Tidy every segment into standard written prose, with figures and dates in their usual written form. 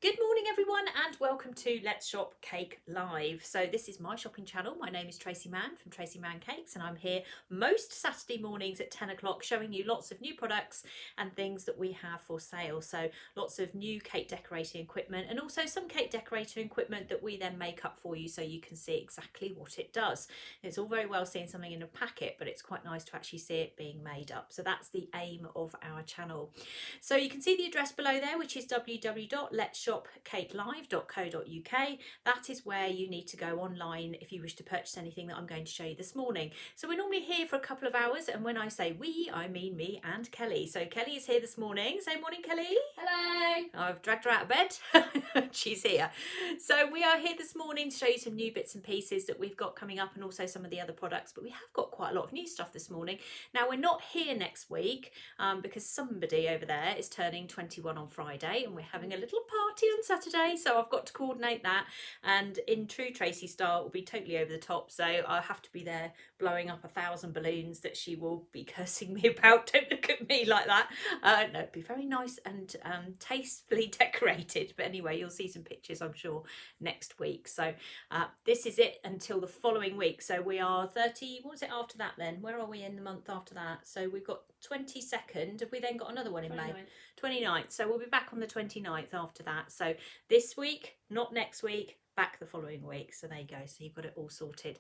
Good morning everyone and welcome to Let's Shop Cake Live. So this is my shopping channel. My name is Tracey Mann from Tracey Mann Cakes and I'm here most Saturday mornings at 10 o'clock showing you lots of new products and things that we have for sale. So lots of new cake decorating equipment and also some cake decorating equipment that we then make up for you so you can see exactly what it does. It's all very well seeing something in a packet, but it's quite nice to actually see it being made up. So that's the aim of our channel. So you can see the address below there, which is www.letsshopcakelive.co.uk. That is where you need to go online if you wish to purchase anything that I'm going to show you this morning. So we're normally here for a couple of hours, and when I say we, I mean me and Kelly. So Kelly is here this morning. Say morning, Kelly. Hello. I've dragged her out of bed. She's here. So we are here this morning to show you some new bits and pieces that we've got coming up and also some of the other products, but we have got quite a lot of new stuff this morning. Now we're not here next week because somebody over there is turning 21 on Friday and we're having a little party on Saturday, so I've got to coordinate that, and in true Tracey style it will be totally over the top, so I'll have to be there blowing up 1,000 balloons that she will be cursing me about. Don't look at me like that. No, it'd be very nice and tastefully decorated, but anyway, you'll see some pictures I'm sure next week. So this is it until the following week, so we are 30, what was it after that then? Where are we in the month after that? So we've got 22nd, have we then got another one in 29th. May? 29th, so we'll be back on the 29th after that. So this week, not next week, back the following week. So there you go, so you've got it all sorted.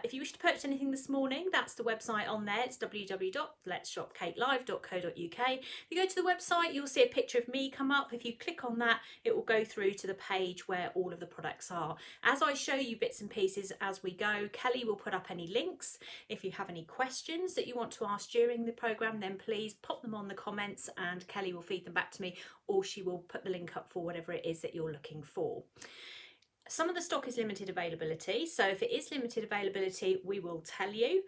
If you wish to purchase anything this morning, that's the website on there. It's www.letsshopcakelive.co.uk. If you go to the website, you'll see a picture of me come up. If you click on that, it will go through to the page where all of the products are. As I show you bits and pieces as we go, Kelly will put up any links. If you have any questions that you want to ask during the programme, then please pop them on the comments and Kelly will feed them back to me, or she will put the link up for whatever it is that you're looking for. Some of the stock is limited availability, so if it is limited availability, we will tell you.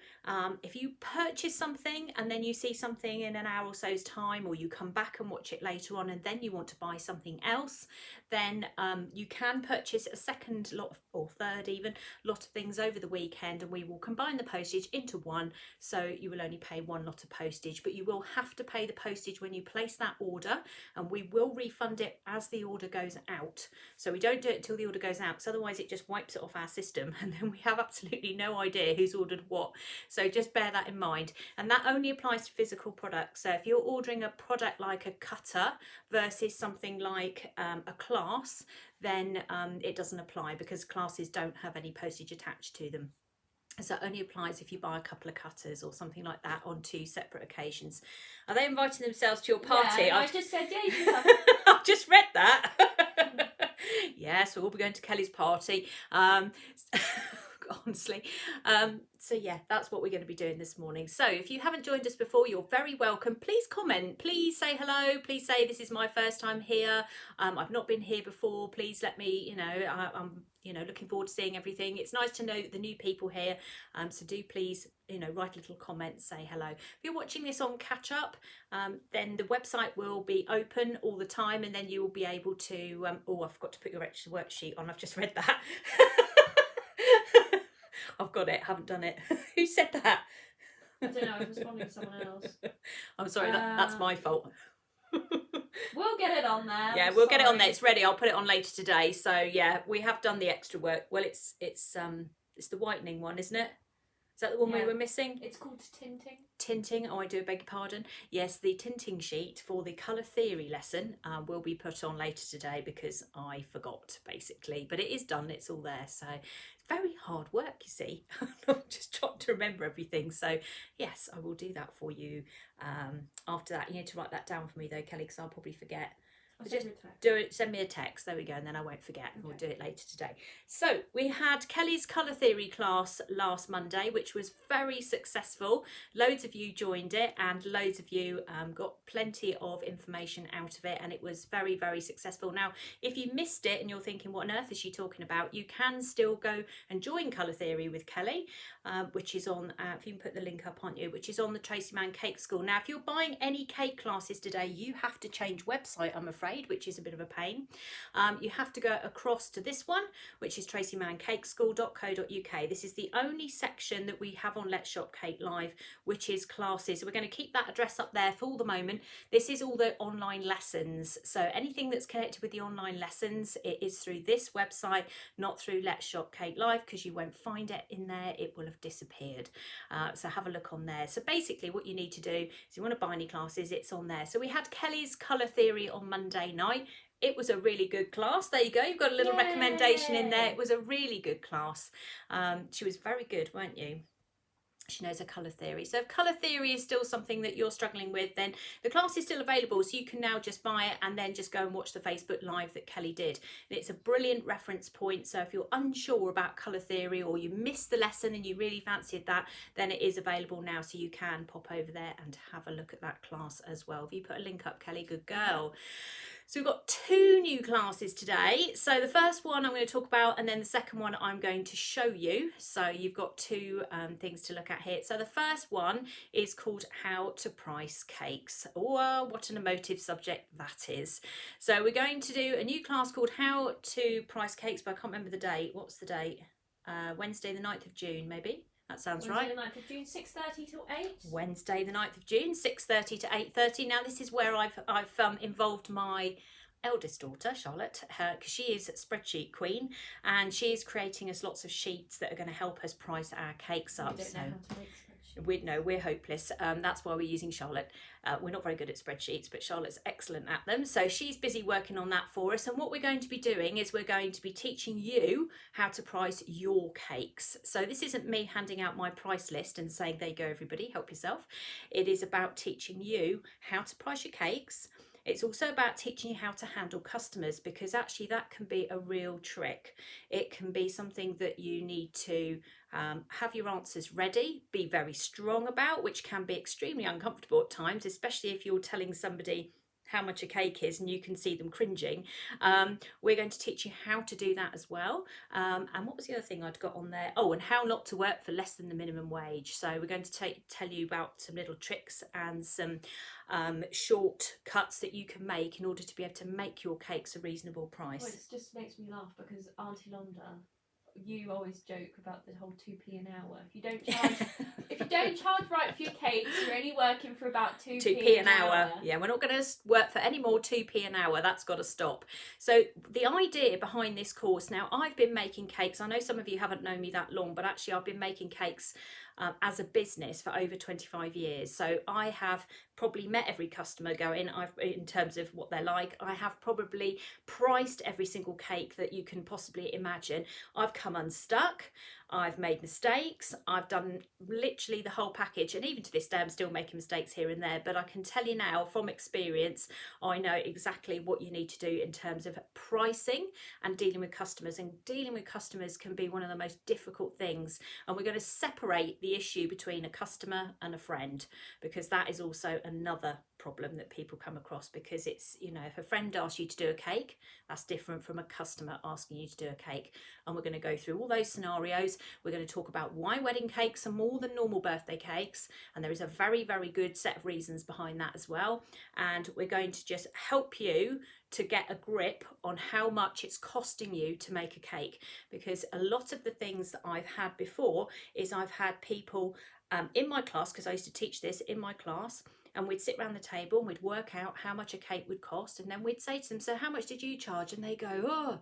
If you purchase something and then you see something in an hour or so's time, or you come back and watch it later on and then you want to buy something else, then you can purchase a second lot of, or third even, lot of things over the weekend, and we will combine the postage into one, so you will only pay one lot of postage, but you will have to pay the postage when you place that order, and we will refund it as the order goes out. So we don't do it until the order goes out, because otherwise it just wipes it off our system and then we have absolutely no idea who's ordered what. So just bear that in mind, and that only applies to physical products. So if you're ordering a product like a cutter versus something like a class, then it doesn't apply because classes don't have any postage attached to them. So it only applies if you buy a couple of cutters or something like that on two separate occasions. Are they inviting themselves to your party? Yeah, I just said, yeah, you can come. I've just read that. Yes, we'll all be going to Kelly's party. Honestly. So yeah, that's what we're going to be doing this morning. So if you haven't joined us before, you're very welcome. Please comment, please say hello, please say this is my first time here, I've not been here before, please let me, I'm looking forward to seeing everything. It's nice to know the new people here, so do please write a little comment, say hello. If you're watching this on catch up, then the website will be open all the time, and then you will be able to oh, I forgot to put your extra worksheet on, I've just read that. I've got it, haven't done it. Who said that? I don't know, I was responding to someone else. I'm sorry, that's my fault. We'll get it on there. Yeah, we'll get it on there. It's ready. I'll put it on later today. So yeah, we have done the extra work. Well, it's the whitening one, isn't it? Is that the one we were missing? It's called tinting. Tinting, oh I do beg your pardon. Yes, the tinting sheet for the colour theory lesson will be put on later today because I forgot basically. But it is done, it's all there. So it's very hard work, you see. I'm just trying to remember everything. So yes, I will do that for you after that. You need to write that down for me though, Kelly, because I'll probably forget. Just do it, send me a text, there we go, and then I won't forget. Okay. We'll do it later today. So we had Kelly's colour theory class last Monday, which was very successful. Loads of you joined it and loads of you got plenty of information out of it, and it was very, very successful. Now if you missed it and you're thinking what on earth is she talking about, you can still go and join colour theory with Kelly, which is on, if you can put the link up, aren't you, which is on the Tracey Mann Cake School. Now if you're buying any cake classes today, you have to change website, I'm afraid. trade, which is a bit of a pain. You have to go across to this one, which is tracymanncakeschool.co.uk. This is the only section that we have on Let's Shop Cake Live, which is classes. So we're going to keep that address up there for the moment. This is all the online lessons. So anything that's connected with the online lessons, it is through this website, not through Let's Shop Cake Live, because you won't find it in there. It will have disappeared. So have a look on there. So basically what you need to do is, you want to buy any classes, it's on there. So we had Kelly's colour theory on Monday night. It was a really good class. There you go. You've got a little recommendation in there. It was a really good class. She was very good, weren't you? She knows her colour theory. So if colour theory is still something that you're struggling with, then the class is still available. So you can now just buy it and then just go and watch the Facebook Live that Kelly did. And it's a brilliant reference point. So if you're unsure about colour theory, or you missed the lesson and you really fancied that, then it is available now. So you can pop over there and have a look at that class as well. If you put a link up, Kelly, good girl. So we've got 2 new classes today. So the first one I'm going to talk about, and then the second one I'm going to show you. So you've got 2 things to look at here. So the first one is called How to Price Cakes. Oh, what an emotive subject that is. So we're going to do a new class called How to Price Cakes, but I can't remember the date. What's the date? Wednesday the 9th of June, maybe? That sounds right. Wednesday the 9th of June, 6:30 till 8. Wednesday the 9th of June, 6:30 to 8:30. Now this is where I've involved my eldest daughter, Charlotte, because she is spreadsheet queen, and she is creating us lots of sheets that are going to help us price our cakes up. We don't know how to make spreadsheets. We're hopeless. That's why we're using Charlotte. We're not very good at spreadsheets, but Charlotte's excellent at them. So she's busy working on that for us. And what we're going to be doing is we're going to be teaching you how to price your cakes. So this isn't me handing out my price list and saying, there you go, everybody, help yourself. It is about teaching you how to price your cakes. It's also about teaching you how to handle customers, because actually that can be a real trick. It can be something that you need to have your answers ready, be very strong about, which can be extremely uncomfortable at times, especially if you're telling somebody how much a cake is and you can see them cringing. We're going to teach you how to do that as well. And what was the other thing I'd got on there? Oh, and how not to work for less than the minimum wage. So we're going to tell you about some little tricks and some shortcuts that you can make in order to be able to make your cakes a reasonable price. Well, it just makes me laugh because Auntie Londa, you always joke about the whole 2p an hour. If you don't charge right for your cakes, you're only working for about 2p an hour. Yeah, we're not going to work for any more 2p an hour. That's got to stop. So the idea behind this course, now I've been making cakes. I know some of you haven't known me that long, but actually I've been making cakes as a business for over 25 years. So I have probably met every customer going, in terms of what they're like. I have probably priced every single cake that you can possibly imagine. I've come unstuck. I've made mistakes. I've done literally the whole package, and even to this day I'm still making mistakes here and there, but I can tell you now from experience, I know exactly what you need to do in terms of pricing and dealing with customers. And dealing with customers can be one of the most difficult things, and we're going to separate the issue between a customer and a friend, because that is also another problem that people come across. Because it's, you know, if a friend asks you to do a cake, that's different from a customer asking you to do a cake. And we're going to go through all those scenarios. We're going to talk about why wedding cakes are more than normal birthday cakes, and there is a very, very good set of reasons behind that as well. And we're going to just help you to get a grip on how much it's costing you to make a cake, because a lot of the things that I've had before is I've had people in my class, because I used to teach this in my class, and we'd sit around the table and we'd work out how much a cake would cost, and then we'd say to them, so how much did you charge? And they go, oh,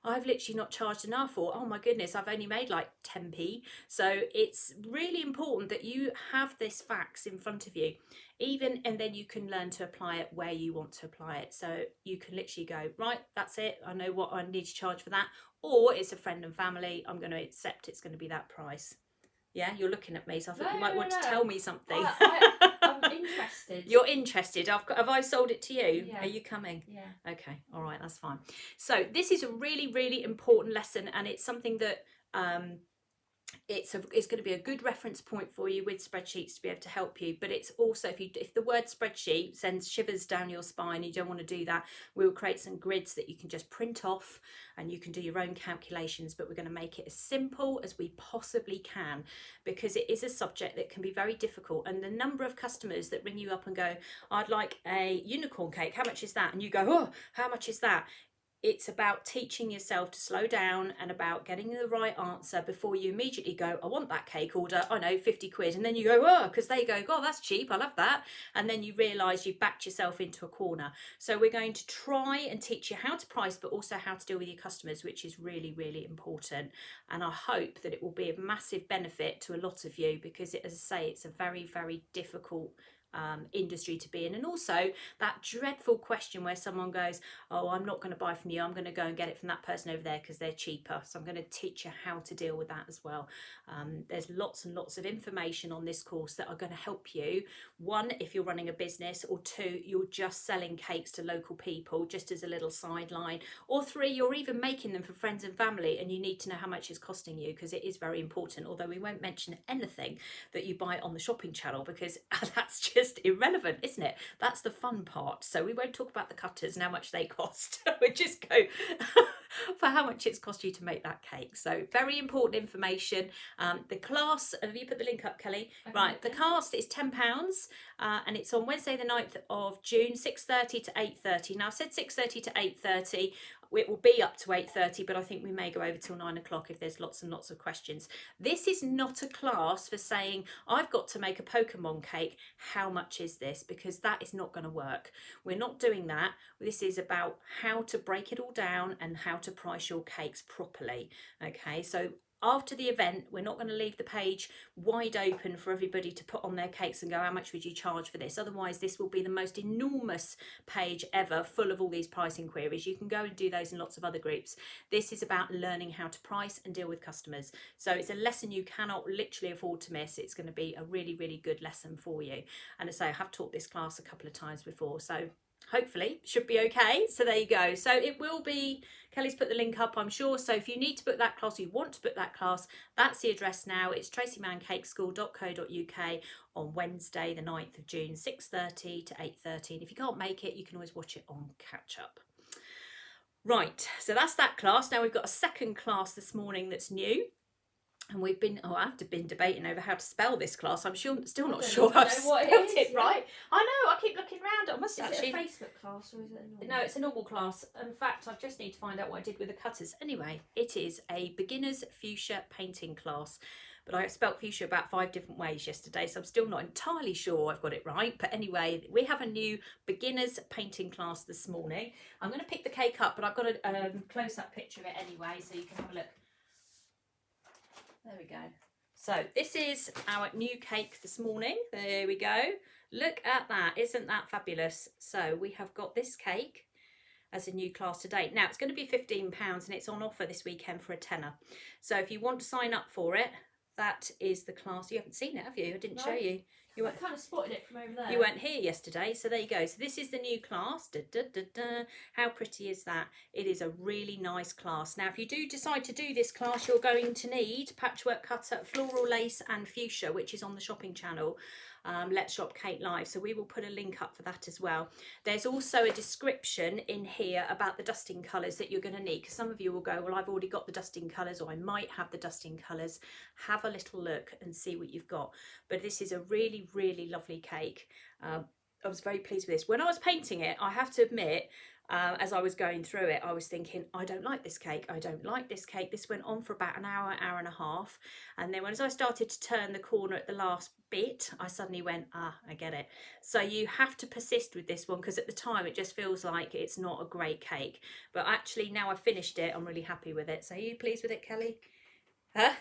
I've literally not charged enough, or oh my goodness, I've only made like 10p. So it's really important that you have this facts in front of you, and then you can learn to apply it where you want to apply it. So you can literally go, right, that's it, I know what I need to charge for that, or it's a friend and family, I'm going to accept it's going to be that price. Yeah, you're looking at me, so I thought you might want to tell me something. I'm interested. You're interested. Have I sold it to you? Yeah. Are you coming? Yeah. Okay, all right, that's fine. So this is a really, really important lesson, and it's something that it's going to be a good reference point for you with spreadsheets to be able to help you. But it's also, if the word spreadsheet sends shivers down your spine, you don't want to do that, we'll create some grids that you can just print off and you can do your own calculations. But we're going to make it as simple as we possibly can, because it is a subject that can be very difficult. And the number of customers that ring you up and go, I'd like a unicorn cake, how much is that? And you go, oh, how much is that? It's about teaching yourself to slow down and about getting the right answer before you immediately go, I want that cake order, I know, 50 quid. And then you go, oh, because they go, God, that's cheap, I love that. And then you realise you've backed yourself into a corner. So we're going to try and teach you how to price, but also how to deal with your customers, which is really, really important. And I hope that it will be of massive benefit to a lot of you, because as I say, it's a very, very difficult industry to be in. And also that dreadful question where someone goes, oh, I'm not going to buy from you, I'm going to go and get it from that person over there because they're cheaper. So I'm going to teach you how to deal with that as well. There's lots and lots of information on this course that are going to help you. One, if you're running a business, or two, you're just selling cakes to local people just as a little sideline, or three, you're even making them for friends and family and you need to know how much it's costing you, because it is very important. Although we won't mention anything that you buy on the shopping channel, because that's just irrelevant, isn't it? That's the fun part. So we won't talk about the cutters and how much they cost. We just go for how much it's cost you to make that cake. So very important information. The class, have you put the link up, Kelly? Okay. Right, the cost is £10 and it's on Wednesday the 9th of June, 6:30 to 8:30. Now I've said 6:30 to 8:30. It will be up to 8:30, but I think we may go over till 9 o'clock if there's lots and lots of questions. This is not a class for saying, I've got to make a Pokemon cake, how much is this? Because that is not going to work. We're not doing that. This is about how to break it all down and how to price your cakes properly. Okay, so after the event, we're not going to leave the page wide open for everybody to put on their cakes and go, how much would you charge for this? Otherwise, this will be the most enormous page ever, full of all these pricing queries. You can go and do those in lots of other groups. This is about learning how to price and deal with customers. So it's a lesson you cannot literally afford to miss. It's going to be a really, really good lesson for you. And as I say, I have taught this class a couple of times before, so hopefully should be okay. So there you go. So it will be, Kelly's put the link up, I'm sure. So if you need to book that class, you want to book that class, that's the address now. It's tracymanncakeschool.co.uk on Wednesday the 9th of June, 6:30 to 8:30. And if you can't make it, you can always watch it on catch up. Right, so that's that class. Now we've got a second class this morning that's new. And we've been, I've been debating over how to spell this class. I'm still not sure I've spelled it right. I know, I keep looking around. I must actually. Is it a Facebook class or is it a normal? No, it's a normal class. In fact, I just need to find out what I did with the cutters. Anyway, it is a beginner's fuchsia painting class. But I spelt fuchsia about 5 different ways yesterday, so I'm still not entirely sure I've got it right. But anyway, we have a new beginner's painting class this morning. I'm going to pick the cake up, but I've got a close-up picture of it anyway, so you can have a look. There we go. So this is our new cake this morning. There we go. Look at that. Isn't that fabulous? So we have got this cake as a new class today. Now it's going to be £15 and it's on offer this weekend for a tenner. So if you want to sign up for it, that is the class. You haven't seen it, have you? I didn't show you. I kind of spotted it from over there. You weren't here yesterday, so there you go. So this is the new class. Da, da, da, da. How pretty is that? It is a really nice class. Now, if you do decide to do this class, you're going to need patchwork cutter, floral lace and fuchsia, which is on the shopping channel. Let's Shop Cake Live, so we will put a link up for that as well. There's also a description in here about the dusting colours that you're going to need, because some of you will go, well, I've already got the dusting colours, or I might have the dusting colours. Have a little look and see what you've got. But this is a really, really lovely cake. I was very pleased with this. When I was painting it, I have to admit, as I was going through it, I was thinking, I don't like this cake, I don't like this cake. This went on for about an hour, hour and a half. And then as I started to turn the corner at the last bit, I suddenly went, I get it. So you have to persist with this one, because at the time it just feels like it's not a great cake. But actually now I've finished it, I'm really happy with it. So are you pleased with it, Kelly? Huh?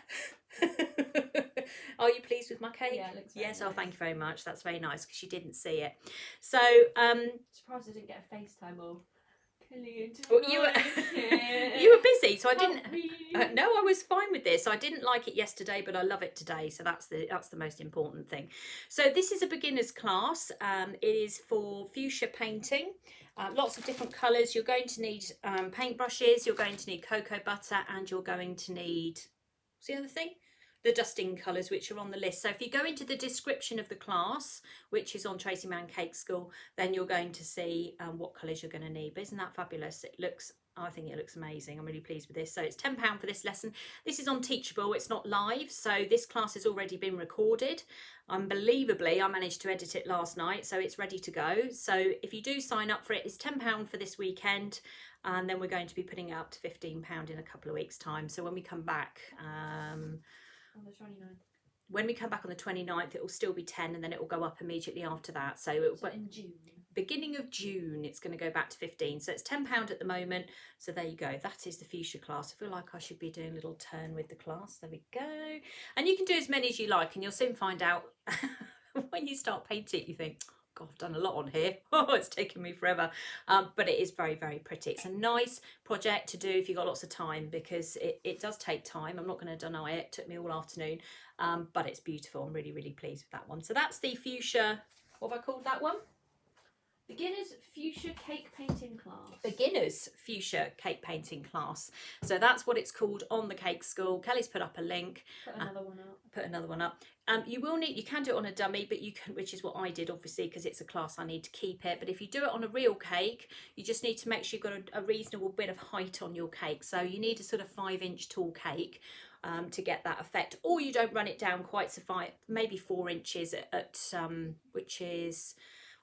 Are you pleased with my cake? Yeah, it looks very yes. nice. Oh, thank you very much. That's very nice, because she didn't see it. So Surprised I didn't get a FaceTime or Kelly. well, you were busy, so I didn't. No, I was fine with this. I didn't like it yesterday, but I love it today. So that's the most important thing. So this is a beginner's class. It is for fuchsia painting. Lots of different colours. You're going to need paintbrushes. You're going to need cocoa butter, and you're going to need. What's the other thing? the dusting colours which are on the list. So if you go into the description of the class, which is on Tracey Mann Cake School, then you're going to see what colours you're going to need. But isn't that fabulous? I think it looks amazing. I'm really pleased with this. So it's £10 for this lesson. This is on Teachable. It's not live. So this class has already been recorded. Unbelievably, I managed to edit it last night. So it's ready to go. So if you do sign up for it, it's £10 for this weekend. And then we're going to be putting it up to £15 in a couple of weeks' time. So when we come back... on the 29th. When we come back on the 29th, it will still be 10 and then it will go up immediately after that. So, in June. Beginning of June, it's going to go back to 15. So it's £10 at the moment. So there you go. That is the Fuchsia class. I feel like I should be doing a little turn with the class. There we go. And you can do as many as you like and you'll soon find out when you start painting, you think, God, I've done a lot on here. Oh, it's taken me forever. But it is very, very pretty. It's a nice project to do if you've got lots of time because it does take time. I'm not going to deny it. It took me all afternoon. But it's beautiful. I'm really, really pleased with that one. So that's the Fuchsia, what have I called that one? Beginners Fuchsia Cake Painting Class. Beginners Fuchsia Cake Painting Class. So that's what it's called on the Cake School. Kelly's put up a link. Put another one up. Put another one up. You can do it on a dummy, but you can, which is what I did, obviously, because it's a class I need to keep it. But if you do it on a real cake, you just need to make sure you've got a reasonable bit of height on your cake. So you need a sort of 5-inch tall cake. To get that effect, or you don't run it down quite so far, maybe 4 inches at which is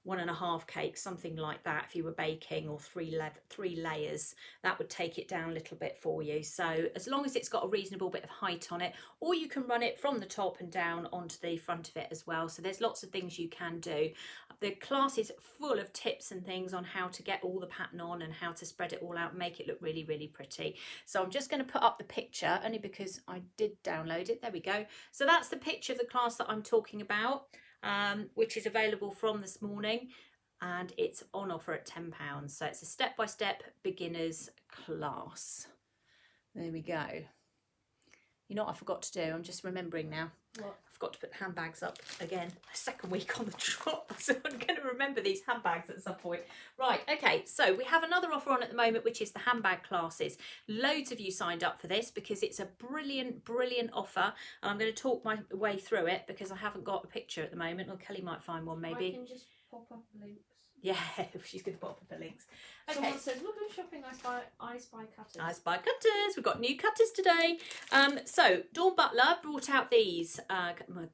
1.5 cakes, something like that. If you were baking, or three layers, that would take it down a little bit for you. So as long as it's got a reasonable bit of height on it, or you can run it from the top and down onto the front of it as well. So there's lots of things you can do. The class is full of tips and things on how to get all the pattern on and how to spread it all out and make it look really, really pretty. So I'm just going to put up the picture only because I did download it. There we go. So that's the picture of the class that I'm talking about, which is available from this morning, and it's on offer at £10. So it's a step-by-step beginners class. There we go. You know what I forgot to do? I'm just remembering now. What? I forgot to put the handbags up again. Second week on the trot, so I'm going to remember these handbags at some point. Right, okay, so we have another offer on at the moment, which is the handbag classes. Loads of you signed up for this because it's a brilliant, brilliant offer. And I'm going to talk my way through it because I haven't got a picture at the moment, or Kelly might find one maybe. I can just pop up links. Yeah, she's going to pop up the links. Okay. Someone says, look who's shopping, I spy cutters. I spy cutters. We've got new cutters today. So Dawn Butler brought out these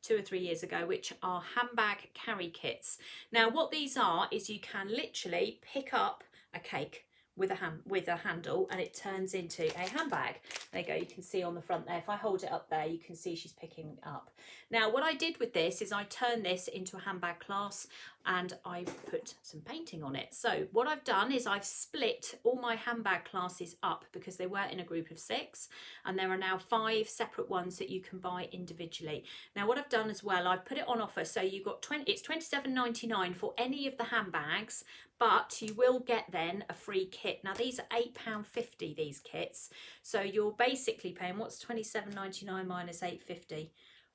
2 or 3 years ago, which are handbag carry kits. Now what these are is you can literally pick up a cake with a handle and it turns into a handbag. There you go, you can see on the front there. If I hold it up there, you can see she's picking up. Now what I did with this is I turned this into a handbag class and I put some painting on it. So what I've done is I've split all my handbag classes up because they were in a group of 6 and there are now 5 separate ones that you can buy individually. Now what I've done as well, I've put it on offer, so you've got it's £27.99 for any of the handbags, but you will get then a free kit. Now these are £8.50, these kits, so you're basically paying, what's £27.99 minus £8.50?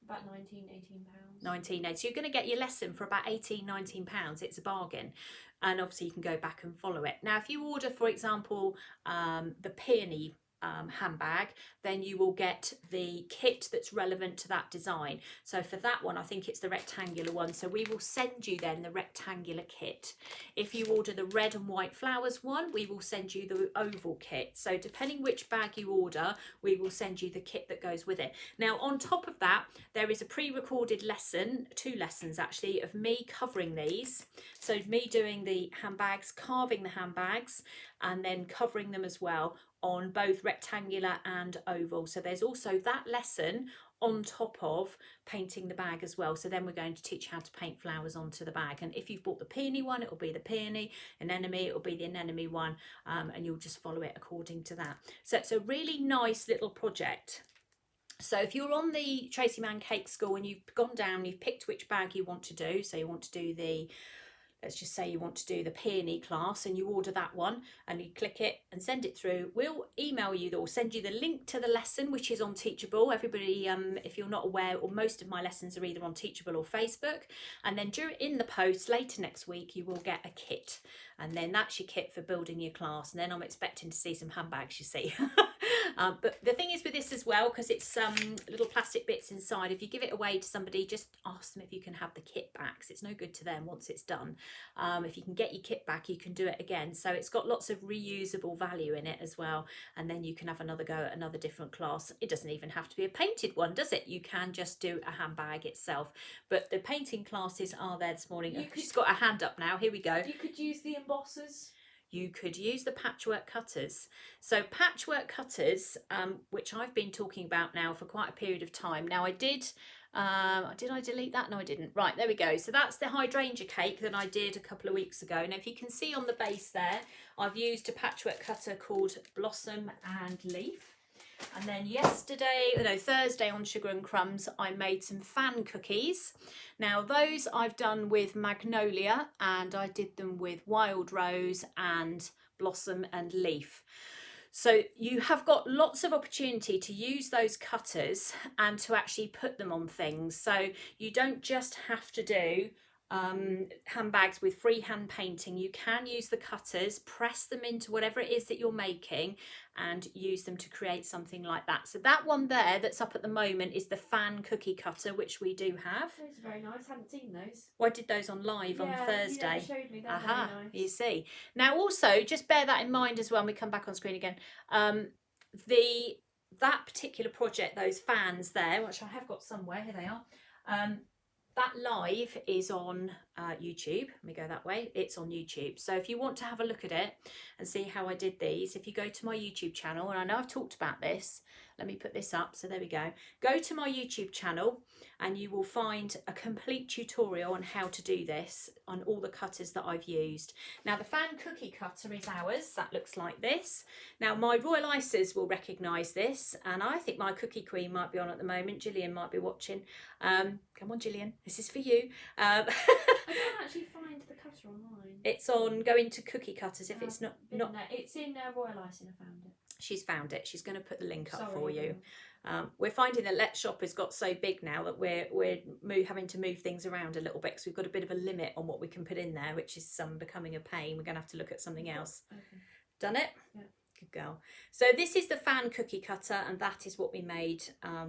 About £18. £19.80. So you're going to get your lesson for about £18-19. It's a bargain, and obviously you can go back and follow it. Now if you order, for example, the peony handbag, then you will get the kit that's relevant to that design. So for that one, I think it's the rectangular one, so we will send you then the rectangular kit. If you order the red and white flowers one, we will send you the oval kit. So depending which bag you order, we will send you the kit that goes with it. Now on top of that, there is a pre-recorded lesson, 2 lessons actually, of me covering these. So me doing the handbags, carving the handbags, and then covering them as well on both rectangular and oval. So there's also that lesson on top of painting the bag as well. So then we're going to teach you how to paint flowers onto the bag. And if you've bought the peony one, it will be the peony, anemone, it will be the anemone one, and you'll just follow it according to that. So it's a really nice little project. So if you're on the Tracey Mann Cake School and you've gone down, you've picked which bag you want to do, so you want to do the, let's just say you want to do the peony class, and you order that one and you click it and send it through, we'll email you or send you the link to the lesson, which is on Teachable. Everybody, if you're not aware, or most of my lessons are either on Teachable or Facebook, and then in the post later next week you will get a kit, and then that's your kit for building your class. And then I'm expecting to see some handbags, you see. But the thing is with this as well, because it's little plastic bits inside, if you give it away to somebody, just ask them if you can have the kit back, 'cause it's no good to them once it's done. If you can get your kit back, you can do it again. So it's got lots of reusable value in it as well, and then you can have another go at another different class. It doesn't even have to be a painted one, does it? You can just do a handbag itself. But the painting classes are there this morning. She's got her hand up now. Here we go. You could use the embossers. You could use the patchwork cutters. So patchwork cutters, which I've been talking about now for quite a period of time. Now I did I delete that? No, I didn't. Right, there we go. So that's the hydrangea cake that I did a couple of weeks ago. Now if you can see on the base there, I've used a patchwork cutter called Blossom and Leaf. And then Thursday on Sugar and Crumbs, I made some fan cookies. Now those I've done with Magnolia, and I did them with Wild Rose and Blossom and Leaf. So you have got lots of opportunity to use those cutters and to actually put them on things. So you don't just have to do handbags with freehand painting. You can use the cutters, press them into whatever it is that you're making, and use them to create something like that. So that one there that's up at the moment is the fan cookie cutter, which we do have. Those are very nice. I hadn't seen those. Well, I did those on live on Thursday. You showed me. They're very nice. You see. Now also, just bear that in mind as well when we come back on screen again. That particular project, those fans there, which I have got somewhere, here they are. That live is on YouTube. Let me go that way. It's on YouTube. So if you want to have a look at it and see how I did these, if you go to my YouTube channel, and I know I've talked about this, let me put this up. So there we go. Go to my YouTube channel and you will find a complete tutorial on how to do this on all the cutters that I've used. Now the fan cookie cutter is ours. That looks like this. Now my Royal Icers will recognise this, and I think my Cookie Queen might be on at the moment. Gillian might be watching. Come on, Gillian, this is for you. I can't actually find the cutter online. It's on going to cookie cutters. If it's not, it's in Royal Icing. I found it. She's found it. She's going to put the link up for you. We're finding that Let's Shop has got so big now that we're having to move things around a little bit, because we've got a bit of a limit on what we can put in there, which is becoming a pain. We're going to have to look at something else. Okay. Done it? Yeah. Good girl. So this is the fan cookie cutter, and that is what we made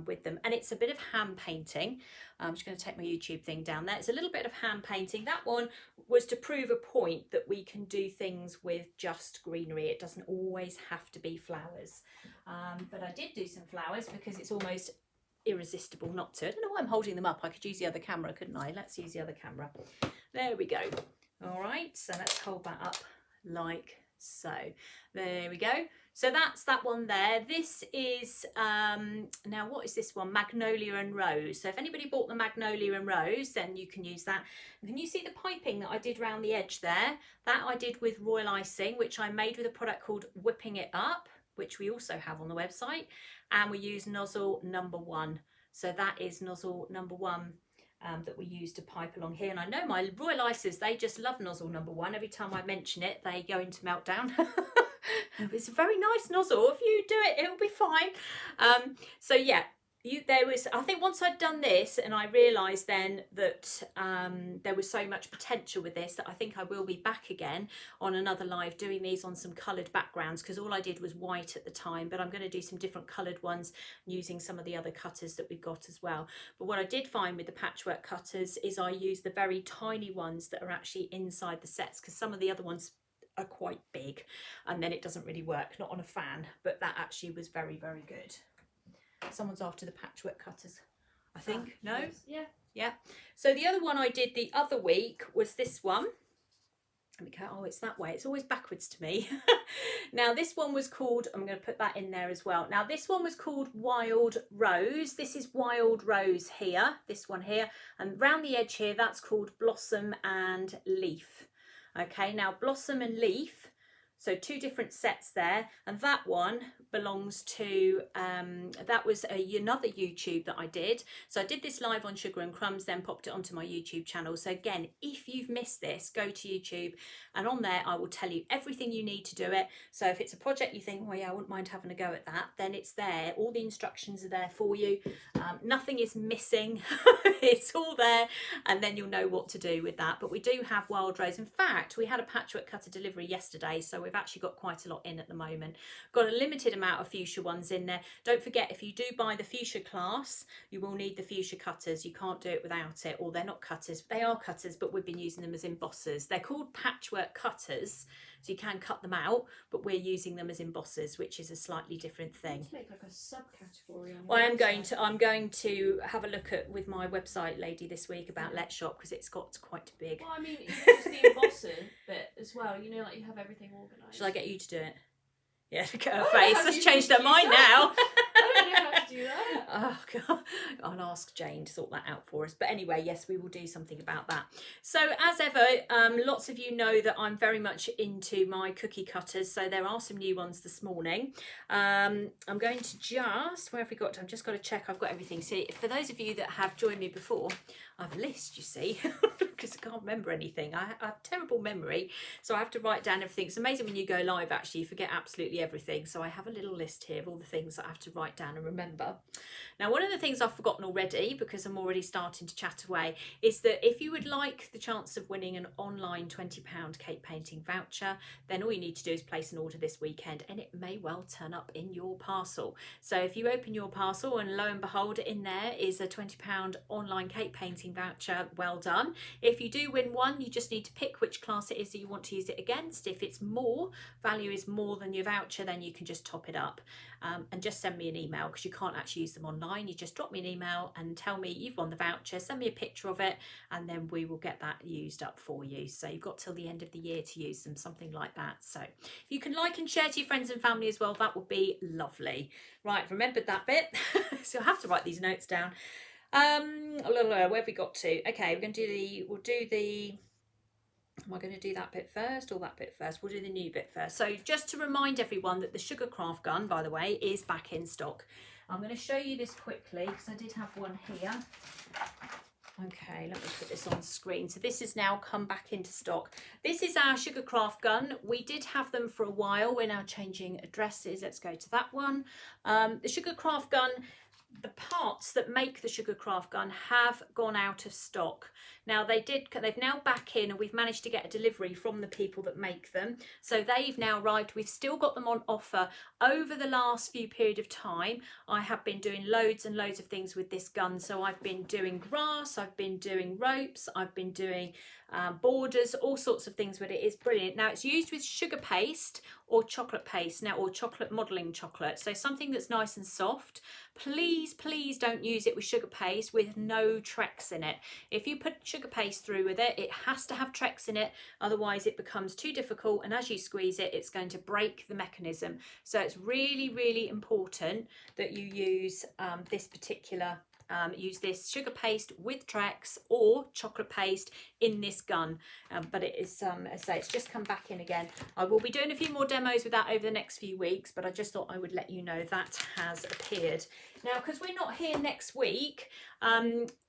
with them. And it's a bit of hand painting. I'm just going to take my YouTube thing down there. It's a little bit of hand painting. That one was to prove a point that we can do things with just greenery. It doesn't always have to be flowers. But I did do some flowers because it's almost irresistible not to. I don't know why I'm holding them up. I could use the other camera, couldn't I? Let's use the other camera. There we go. All right, so let's hold that up like so. There we go. So that's that one there. This is now what is this one? Magnolia and Rose. So if anybody bought the Magnolia and Rose, then you can use that. And can you see the piping that I did around the edge there? That I did with Royal Icing, which I made with a product called Whipping It Up, which we also have on the website. And we use nozzle number 1. So that is nozzle number 1 that we use to pipe along here. And I know my Royal Icers, they just love nozzle number 1. Every time I mention it, they go into meltdown. It's a very nice nozzle. If you do it, it'll be fine. So yeah, I think once I'd done this, and I realised then that there was so much potential with this, that I think I will be back again on another live doing these on some coloured backgrounds, because all I did was white at the time, but I'm going to do some different coloured ones using some of the other cutters that we've got as well. But what I did find with the patchwork cutters is I use the very tiny ones that are actually inside the sets, because some of the other ones are quite big and then it doesn't really work, not on a fan. But that actually was very, very good. Someone's after the patchwork cutters, I think. No? Yeah. Yeah. So the other one I did the other week was this one. Let me go. Oh, it's that way. It's always backwards to me. Now this one was called, I'm going to put that in there as well. Now this one was called Wild Rose. This is Wild Rose here, this one here. And round the edge here, that's called Blossom and Leaf. Okay, now Blossom and Leaf, so 2 different sets there, and that one belongs to that was another YouTube that I did. So I did this live on Sugar and Crumbs, then popped it onto my YouTube channel. So again, if you've missed this, go to YouTube, and on there I will tell you everything you need to do it. So if it's a project you think, well, yeah, I wouldn't mind having a go at that, then it's there. All the instructions are there for you. Nothing is missing. It's all there, and then you'll know what to do with that. But we do have Wild Rose. In fact, we had a patchwork cutter delivery yesterday, so we're We've actually got quite a lot in at the moment. Got a limited amount of fuchsia ones in there. Don't forget, if you do buy the fuchsia class, you will need the fuchsia cutters. You can't do it without it, or they're not cutters. They are cutters, but we've been using them as embossers. They're called patchwork cutters, so you can cut them out, but we're using them as embossers, which is a slightly different thing. To make like a subcategory on Well, I'm going to have a look at with my website lady this week about Let's Shop, because it's got quite big. Well, I mean, even just the embosser bit as well. You know, like you have everything organised. Shall I get you to do it? Yeah, look at her face. That's changed her mind now. I don't know how to do that. Oh God, I'll ask Jane to sort that out for us. But anyway, yes, we will do something about that. So as ever, lots of you know that I'm very much into my cookie cutters. So there are some new ones this morning. I'm going to where have we got to? I've just got to check I've got everything. See, for those of you that have joined me before, I have a list, you see, because I can't remember anything. I have terrible memory, so I have to write down everything. It's amazing when you go live, actually, you forget absolutely everything. So I have a little list here of all the things that I have to write down and remember. Now, one of the things I've forgotten already, because I'm already starting to chat away, is that if you would like the chance of winning an online £20 cake painting voucher, then all you need to do is place an order this weekend, and it may well turn up in your parcel. So if you open your parcel and lo and behold, in there is a £20 online cake painting voucher, well done. If you do win one, you just need to pick which class it is that you want to use it against. If it's more, value is more than your voucher, then you can just top it up. And just send me an email, because you can't actually use them online. You just drop me an email and tell me you've won the voucher, send me a picture of it, and then we will get that used up for you. So you've got till the end of the year to use them, something like that. So if you can like and share to your friends and family as well, that would be lovely. Right, remembered that bit. So I have to write these notes down. Where have we got to? Okay, am I going to do that bit first or that bit first? We'll do the new bit first. So just to remind everyone that the sugar craft gun, by the way, is back in stock. I'm going to show you this quickly because I did have one here. Okay, let me put this on screen. So this has now come back into stock. This is our sugar craft gun. We did have them for a while. We're now changing addresses. Let's go to that one. The sugar craft gun, the parts that make the sugar craft gun have gone out of stock. Now they've now back in, and we've managed to get a delivery from the people that make them. So they've now arrived. We've still got them on offer. Over the last few period of time, I have been doing loads and loads of things with this gun. So I've been doing grass, I've been doing ropes, I've been doing borders, all sorts of things with it. It's brilliant. Now it's used with sugar paste or chocolate paste now, or chocolate modelling chocolate. So something that's nice and soft. Please don't use it with sugar paste with no Trex in it. If you put sugar paste through with it, it has to have Trex in it, otherwise it becomes too difficult, and as you squeeze it, it's going to break the mechanism. So it's really important that you use this particular use this sugar paste with Trex or chocolate paste in this gun, but it is as I say, it's just come back in again. I will be doing a few more demos with that over the next few weeks, but I just thought I would let you know that has appeared. Now, because we're not here next week,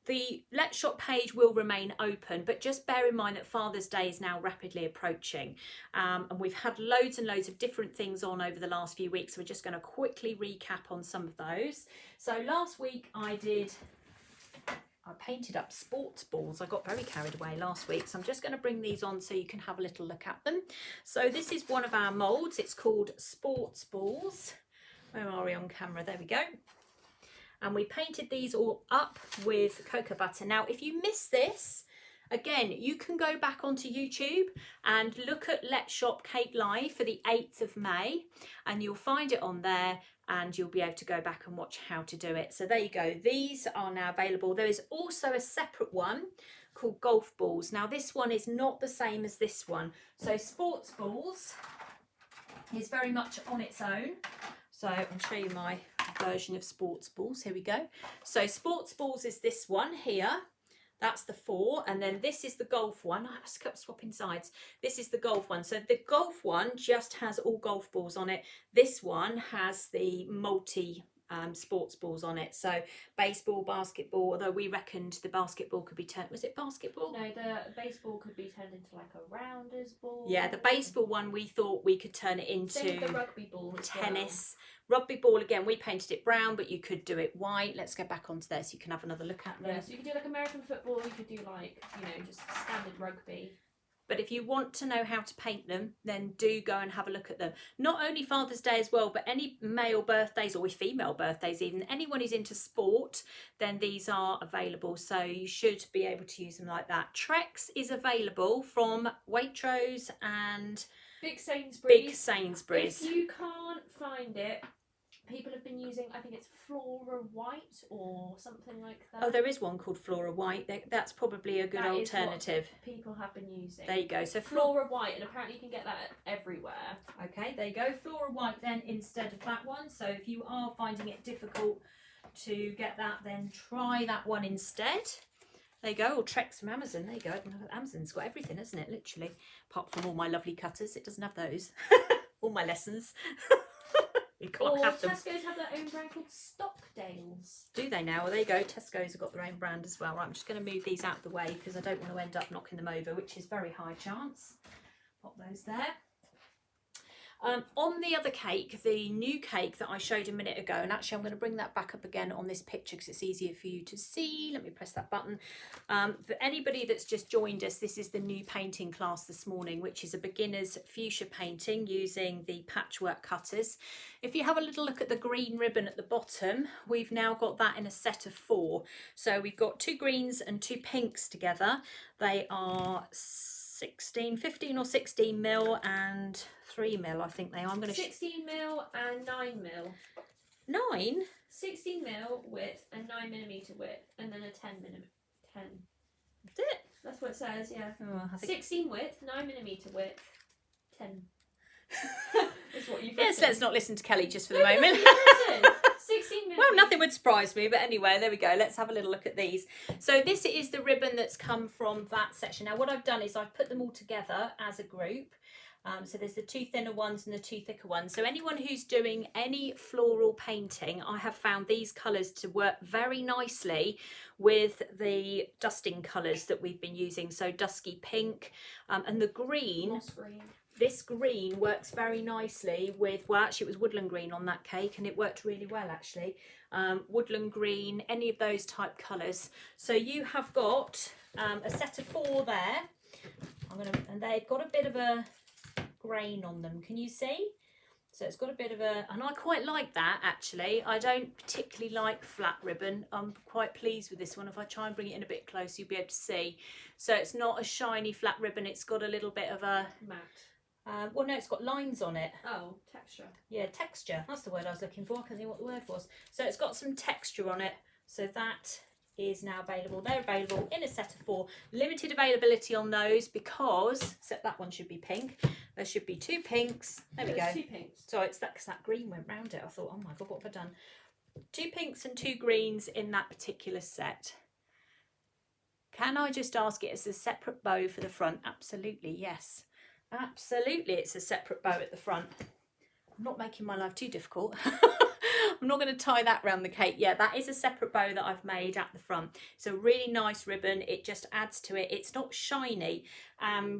the Let's Shop page will remain open, but just bear in mind that Father's Day is now rapidly approaching, and we've had loads and loads of different things on over the last few weeks. So we're just going to quickly recap on some of those. So last week I painted up sports balls. I got very carried away last week, so I'm just going to bring these on so you can have a little look at them. So this is one of our moulds. It's called Sports Balls. Where are we on camera? There we go. And we painted these all up with cocoa butter. Now, if you miss this, again, you can go back onto YouTube and look at Let's Shop Cake Live for the 8th of May, and you'll find it on there, and you'll be able to go back and watch how to do it. So there you go. These are now available. There is also a separate one called Golf Balls. Now, this one is not the same as this one. So Sports Balls is very much on its own. So I'll show you my version of Sports Balls. Here we go. So Sports Balls is this one here. That's the 4, and then this is the golf one. I must keep swapping sides. This is the golf one. So the golf one just has all golf balls on it. This one has the multi sports balls on it. So baseball, basketball, although we reckoned the basketball could be turned, was it basketball? No, the baseball could be turned into like a rounders ball. Yeah, the baseball one we thought we could turn it into same with the rugby ball as tennis. Well. Rugby ball, again, we painted it brown, but you could do it white. Let's go back onto there so you can have another look at them. Yeah, so you could do like American football, you could do like, you know, just standard rugby. but if you want to know how to paint them, then do go and have a look at them. Not only Father's Day as well, but any male birthdays or female birthdays even, anyone who's into sport, then these are available, so you should be able to use them like that. Trex is available from Waitrose and Big Sainsbury's. Big Sainsbury's. If you can't find it, people have been using, I think it's Floral White or something like that. Oh, there is one called Floral White. That's probably a good alternative. People have been using. There you go. So Floral White, and apparently you can get that everywhere. Okay, there you go. Floral White then instead of that one. So if you are finding it difficult to get that, then try that one instead. There you go. Or Trex from Amazon. There you go. Amazon's got everything, hasn't it? Literally. Apart from all my lovely cutters. It doesn't have those. All my lessons. You can't have them. Tesco's have their own brand called Stockdales. Do they now? Well, there you go. Tesco's have got their own brand as well. Right, I'm just going to move these out of the way because I don't want to end up knocking them over, which is very high chance. Pop those there. On the other cake, the new cake that I showed a minute ago, and actually I'm going to bring that back up again on this picture because it's easier for you to see. Let me press that button. For anybody that's just joined us, this is the new painting class this morning, which is a beginner's fuchsia painting using the patchwork cutters. If you have a little look at the green ribbon at the bottom, we've now got that in a set of 4. So we've got 2 greens and 2 pinks together. They are 15 or 16 mil and 3 mil, I think they are. I'm going to 16 mil and 9 mil. 9? 16 mil width and 9mm width, and then a 10mm. 10. That's it. That's what it says, yeah. Oh, I think... 16 width, 9mm width, 10. Is what you've Yes, written. let's not listen to Kelly just for the moment. 16mm. Well, nothing would surprise me, but anyway, there we go. Let's have a little look at these. So this is the ribbon that's come from that section. Now what I've done is I've put them all together as a group. So there's the 2 thinner ones and the 2 thicker ones. So anyone who's doing any floral painting, I have found these colours to work very nicely with the dusting colours that we've been using. So dusky pink and the green. Moss green. This green works very nicely with, well actually it was woodland green on that cake and it worked really well actually. Woodland green, any of those type colours. So you have got a set of 4 there. And they've got a bit of a grain on them, can you see? So it's got a bit of a, and I quite like that actually. I don't particularly like flat ribbon. I'm quite pleased with this one. If I try and bring it in a bit closer, you'll be able to see. So it's not a shiny flat ribbon, it's got a little bit of a matte. Well no, it's got lines on it. Oh, texture. Yeah, texture, that's the word I was looking for. I can't think what the word was. So it's got some texture on it, so that is now available. They're available in a set of 4. Limited availability on those because, except that one should be pink, there should be 2 pinks. There we go. 2 pinks. So it's that, 'cause that green went round it. I thought, oh my god, what have I done? 2 pinks and 2 greens in that particular set. Can I just ask it as a separate bow for the front? Absolutely, yes. Absolutely, it's a separate bow at the front. I'm not making my life too difficult. I'm not going to tie that around the cake. Yeah, that is a separate bow that I've made at the front. It's a really nice ribbon. It just adds to it. It's not shiny.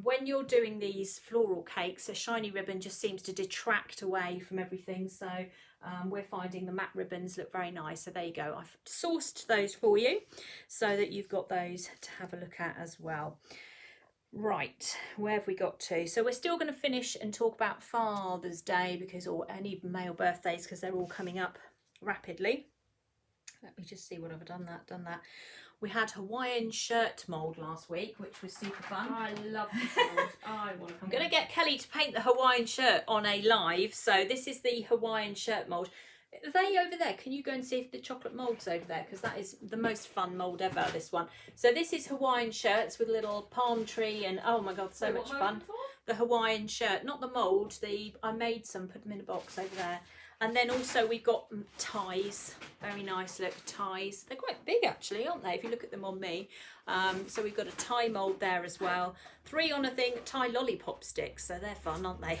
When you're doing these floral cakes, a shiny ribbon just seems to detract away from everything. So we're finding the matte ribbons look very nice. So there you go. I've sourced those for you so that you've got those to have a look at as well. Right, where have we got to? So we're still going to finish and talk about Father's Day because, or any male birthdays, because they're all coming up rapidly. Let me just see what I've done that. We had Hawaiian shirt mould last week, which was super fun. I love this mould. I'm going to get Kelly to paint the Hawaiian shirt on a live. So this is the Hawaiian shirt mould. Are they over there? Can you go and see if the chocolate mould's over there? Because that is the most fun mould ever, this one. So this is Hawaiian shirts with a little palm tree and oh my god, so much fun. The Hawaiian shirt, not the mould, I made some, put them in a box over there. And then also we've got ties, very nice look ties. They're quite big actually, aren't they, if you look at them on me. So we've got a tie mould there as well. 3 on a thing, tie lollipop sticks, so they're fun, aren't they?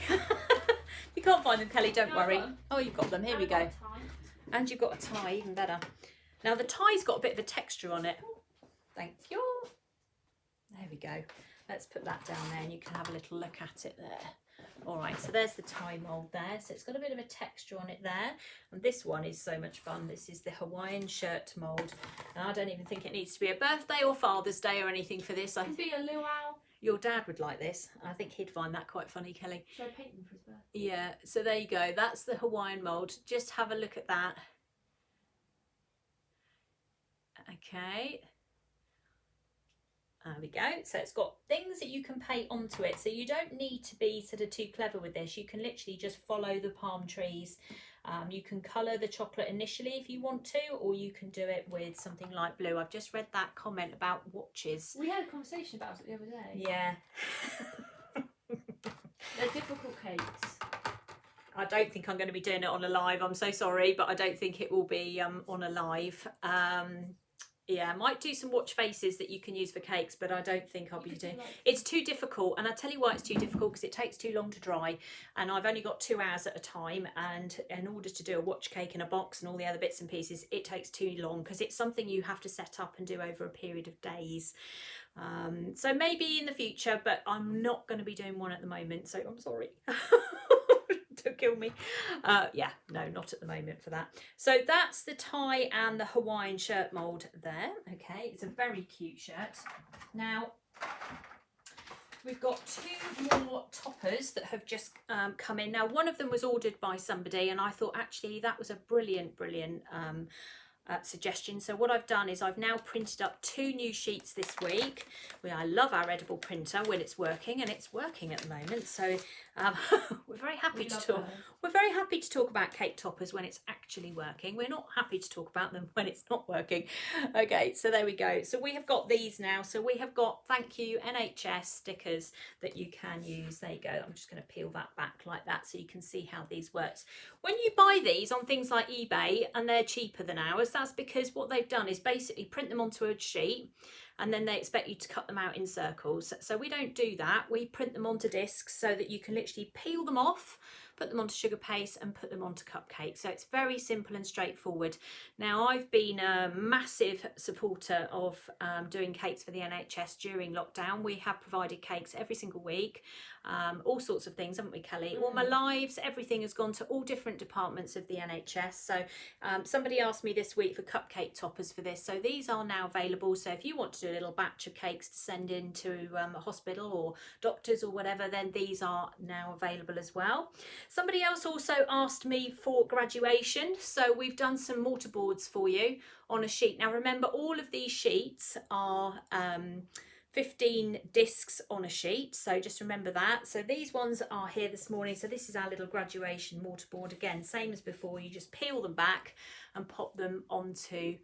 You can't find them, Kelly, don't worry. Oh, you've got them, here we go. And you've got a tie, even better. Now the tie's got a bit of a texture on it. Thank you. There we go. Let's put that down there and you can have a little look at it there. All right, so there's the tie mould there. So it's got a bit of a texture on it there. And this one is so much fun. This is the Hawaiian shirt mould. And I don't even think it needs to be a birthday or Father's Day or anything for this. It could be a luau. Your dad would like this. I think he'd find that quite funny, Kelly. Should I paint them for his birthday? Yeah, so there you go. That's the Hawaiian mould. Just have a look at that. Okay. There we go. So it's got things that you can paint onto it. So you don't need to be sort of too clever with this. You can literally just follow the palm trees. You can colour the chocolate initially if you want to, or you can do it with something like blue. I've just read that comment about watches. We had a conversation about it the other day. Yeah. They're difficult cakes. I don't think I'm going to be doing it on a live. I'm so sorry, but I don't think it will be on a live. Yeah, I might do some watch faces that you can use for cakes, but I don't think I'll be doing. It's too difficult, and I tell you why it's too difficult, because it takes too long to dry, and I've only got 2 hours at a time, and in order to do a watch cake in a box and all the other bits and pieces, it takes too long, because it's something you have to set up and do over a period of days. So maybe in the future, but I'm not going to be doing one at the moment, so I'm sorry. Don't kill me. Yeah, no, not at the moment for that. So that's the tie and the Hawaiian shirt mould there. Okay, it's a very cute shirt. Now we've got 2 more toppers that have just come in. Now one of them was ordered by somebody, and I thought actually that was a brilliant suggestion. So what I've done is I've now printed up 2 new sheets this week. I love our edible printer when it's working, and it's working at the moment. So we're very happy to talk. We're very happy to talk about cake toppers when it's actually working. We're not happy to talk about them when it's not working. Okay, so there we go. So we have got these now. So we have got thank you NHS stickers that you can use. There you go. I'm just going to peel that back like that so you can see how these work. When you buy these on things like eBay and they're cheaper than ours, that's because what they've done is basically print them onto a sheet, and then they expect you to cut them out in circles. So we don't do that. We print them onto discs so that you can literally peel them off, put them onto sugar paste and put them onto cupcakes. So it's very simple and straightforward. Now I've been a massive supporter of doing cakes for the NHS during lockdown. We have provided cakes every single week, all sorts of things, haven't we, Kelly? All my lives, everything has gone to all different departments of the NHS. So somebody asked me this week for cupcake toppers for this. So these are now available. So if you want to do a little batch of cakes to send in to a hospital or doctors or whatever, then these are now available as well. Somebody else also asked me for graduation. So we've done some mortarboards for you on a sheet. Now remember, all of these sheets are 15 discs on a sheet, so just remember that. So these ones are here this morning. So this is our little graduation mortarboard. Again, same as before, you just peel them back and pop them onto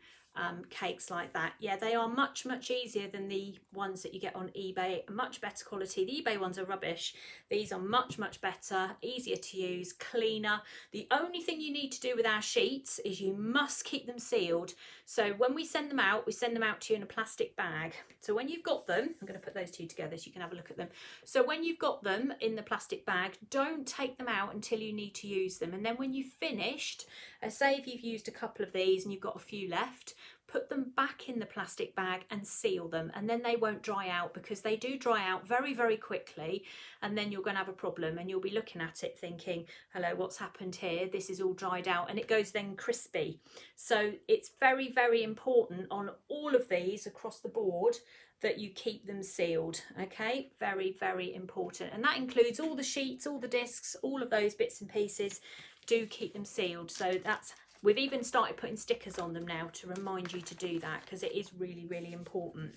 cakes like that. Yeah, they are much easier than the ones that you get on eBay. Much better quality. The eBay ones are rubbish. These are much better, easier to use, cleaner. The only thing you need to do with our sheets is you must keep them sealed. So when we send them out to you in a plastic bag. So when you've got them, I'm going to put those 2 together so you can have a look at them. So when you've got them in the plastic bag, don't take them out until you need to use them. And then when you've finished, say if you've used a couple of these and you've got a few left, put them back in the plastic bag and seal them, and then they won't dry out, because they do dry out very quickly, and then you're going to have a problem and you'll be looking at it thinking, hello, what's happened here? This is all dried out, and it goes then crispy. So it's very important on all of these across the board that you keep them sealed. Okay, very important, and that includes all the sheets, all the discs, all of those bits and pieces. Do keep them sealed. So that's, we've even started putting stickers on them now to remind you to do that, because it is really important.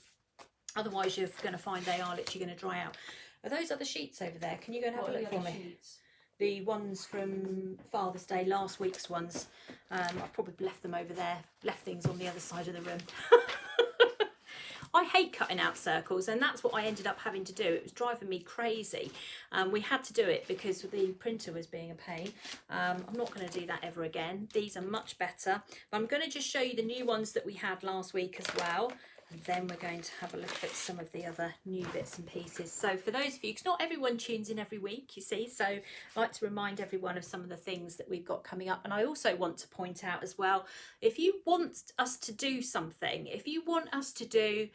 Otherwise you're going to find they are literally going to dry out. Are those other sheets over there? Can you go and have a look for me? Sheets? The ones from Father's Day, last week's ones. I've probably left them over there, left things on the other side of the room. I hate cutting out circles, and that's what I ended up having to do. It was driving me crazy. We had to do it because the printer was being a pain. I'm not going to do that ever again. These are much better. But I'm going to just show you the new ones that we had last week as well. And then we're going to have a look at some of the other new bits and pieces. So for those of you, because not everyone tunes in every week, you see, so I like to remind everyone of some of the things that we've got coming up. And I also want to point out as well, if you want us to do something, if you want us to do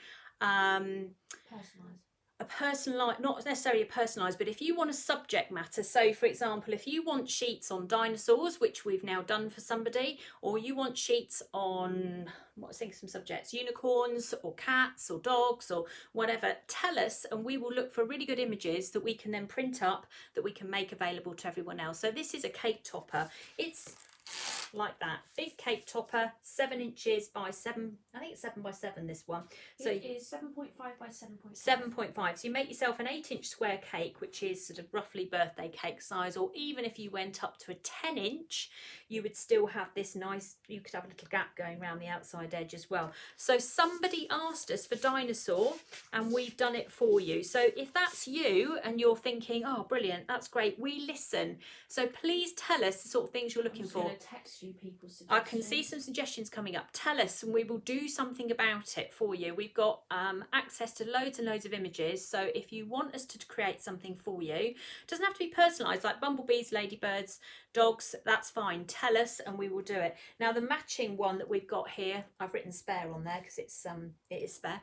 personalised, not necessarily a personalised, but if you want a subject matter, so for example, if you want sheets on dinosaurs, which we've now done for somebody, or you want sheets on what I think some subjects, unicorns or cats or dogs or whatever, tell us and we will look for really good images that we can then print up, that we can make available to everyone else. So this is a cake topper. It's like that, big cake topper, 7 inches by 7, I think it's 7 by 7 this one. So it is 7.5 by 7.5. 7.5. So you make yourself an 8-inch square cake, which is sort of roughly birthday cake size, or even if you went up to a 10-inch, you would still have this nice, you could have a little gap going around the outside edge as well. So somebody asked us for Dinosaur and we've done it for you. So if that's you and you're thinking, oh brilliant, that's great, we listen. So please tell us the sort of things you're looking for. Text you people's I can see some suggestions coming up. Tell us and we will do something about it for you. We've got access to loads and loads of images, so if you want us to create something for you, it doesn't have to be personalised, like bumblebees, ladybirds, dogs, that's fine. Tell us and we will do it. Now the matching one that we've got here, I've written spare on there because it is spare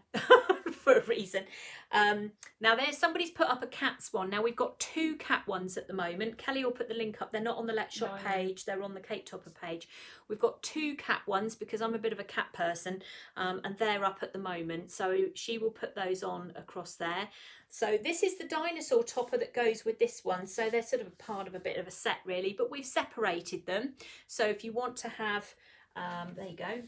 for a reason. Now there's somebody's put up a cat's one. Now we've got 2 cat ones at the moment. Kelly will put the link up. They're not on the Let's Shop page, they're on the Cake Topper page. We've got 2 cat ones because I'm a bit of a cat person, and they're up at the moment, so she will put those on across there. So this is the Dinosaur topper that goes with this one, so they're sort of part of a bit of a set really, but we've separated them. So if you want to have, there you go,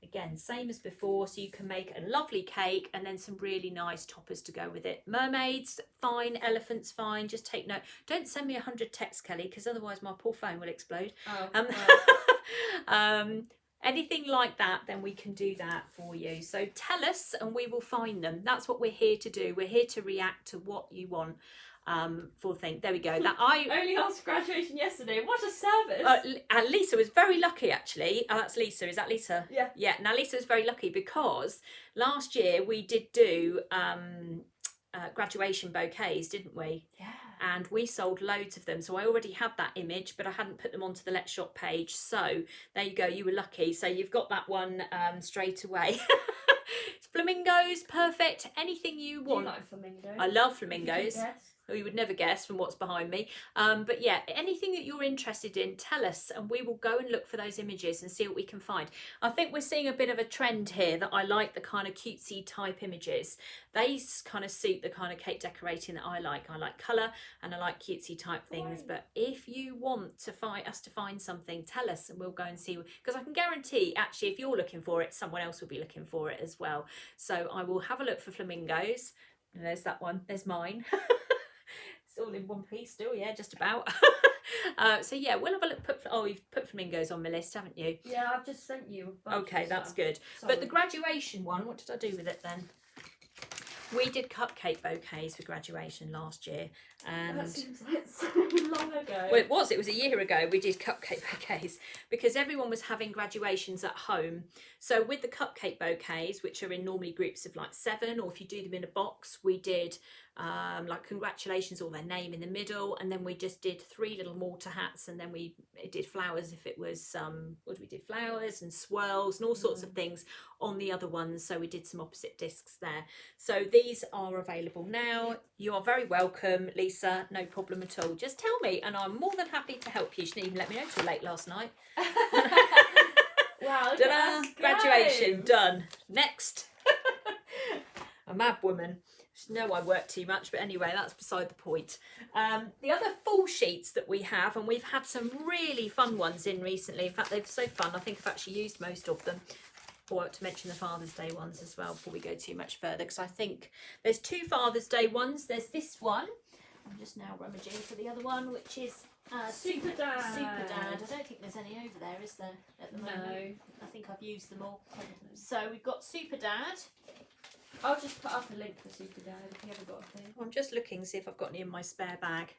again same as before, so you can make a lovely cake and then some really nice toppers to go with it. Mermaids fine, elephants fine, just take note. Don't send me 100 texts, Kelly, because otherwise my poor phone will explode. Anything like that, then we can do that for you. So tell us and we will find them. That's what we're here to do. We're here to react to what you want for the thing. There we go. That I only asked graduation yesterday. What a service. And Lisa was very lucky actually. Oh, that's Lisa. Is that Lisa? Yeah. Yeah. Now Lisa was very lucky because last year we did do graduation bouquets, didn't we? Yeah. And we sold loads of them, so I already had that image, but I hadn't put them onto the Let's Shop page. So there you go, you were lucky. So you've got that one straight away. Flamingos, perfect. Anything you want. You like flamingos? I love flamingos. Yes. You would never guess from what's behind me. But yeah, anything that you're interested in, tell us and we will go and look for those images and see what we can find. I think we're seeing a bit of a trend here that I like the kind of cutesy type images. They kind of suit the kind of cake decorating that I like. I like colour and I like cutesy type things. Right. But if you want to find us to find something, tell us and we'll go and see. Because I can guarantee, actually, if you're looking for it, someone else will be looking for it as well. So I will have a look for flamingos. And there's that one. There's mine. It's all in one piece still, yeah, just about. So yeah, we'll have a look. Oh, you've put flamingos on my list, haven't you? Yeah, I've just sent you a bunch Okay, of that's stuff. good. Sorry. But the graduation one, what did I do with it then? We did cupcake bouquets for graduation last year, and that seems like so long ago. well, it was a year ago we did cupcake bouquets because everyone was having graduations at home. So with the cupcake bouquets, which are in normally groups of like 7, or if you do them in a box, we did like congratulations or their name in the middle, and then we just did 3 little mortar hats, and then we did flowers if it was what we did, flowers and swirls and all sorts of things on the other ones. So we did some opposite discs there. So these are available now. You are very welcome, Lisa, no problem at all. Just tell me and I'm more than happy to help you. She didn't even let me know till late last night. Wow, Ta-da! Graduation done. Next. A mad woman. No, I work too much, but anyway, that's beside the point. The other full sheets that we have, and we've had some really fun ones in recently. In fact, they're so fun, I think I've actually used most of them. Or to mention the Father's Day ones as well before we go too much further, because I think there's 2 Father's Day ones. There's this one. I'm just now rummaging for the other one, which is Super Dad. Super Dad. I don't think there's any over there, is there, at the moment? I think I've used them all. So we've got Super Dad. I'll just put up a link for Super Dad if you haven't got a thing. I'm just looking, see if I've got any in my spare bag.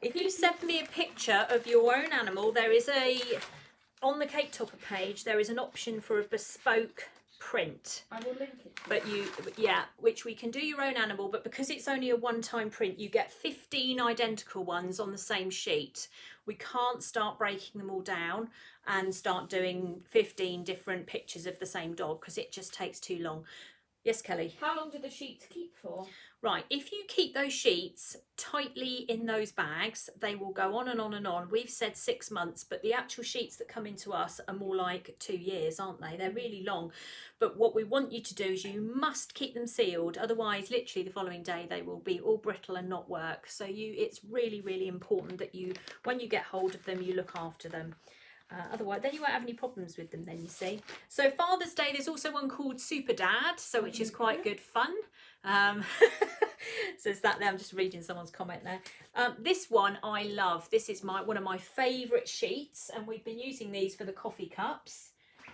If you send me a picture of your own animal, there is on the Cake Topper page, there is an option for a bespoke print. I will link it. But which we can do your own animal, but because it's only a one-time print, you get 15 identical ones on the same sheet. We can't start breaking them all down and start doing 15 different pictures of the same dog because it just takes too long. Yes, Kelly. How long do the sheets keep for? Right, if you keep those sheets tightly in those bags, they will go on and on and on. We've said 6 months, but the actual sheets that come into us are more like 2 years, aren't they? They're really long. But what we want you to do is you must keep them sealed. Otherwise, literally the following day, they will be all brittle and not work. So it's really, really important that you, when you get hold of them, you look after them. Otherwise, then you won't have any problems with them then, you see. So Father's Day, there's also one called Super Dad, so which is quite good fun. So it's that there. I'm just reading someone's comment there. This one I love. This is one of my favourite sheets, and we've been using these for the coffee cups.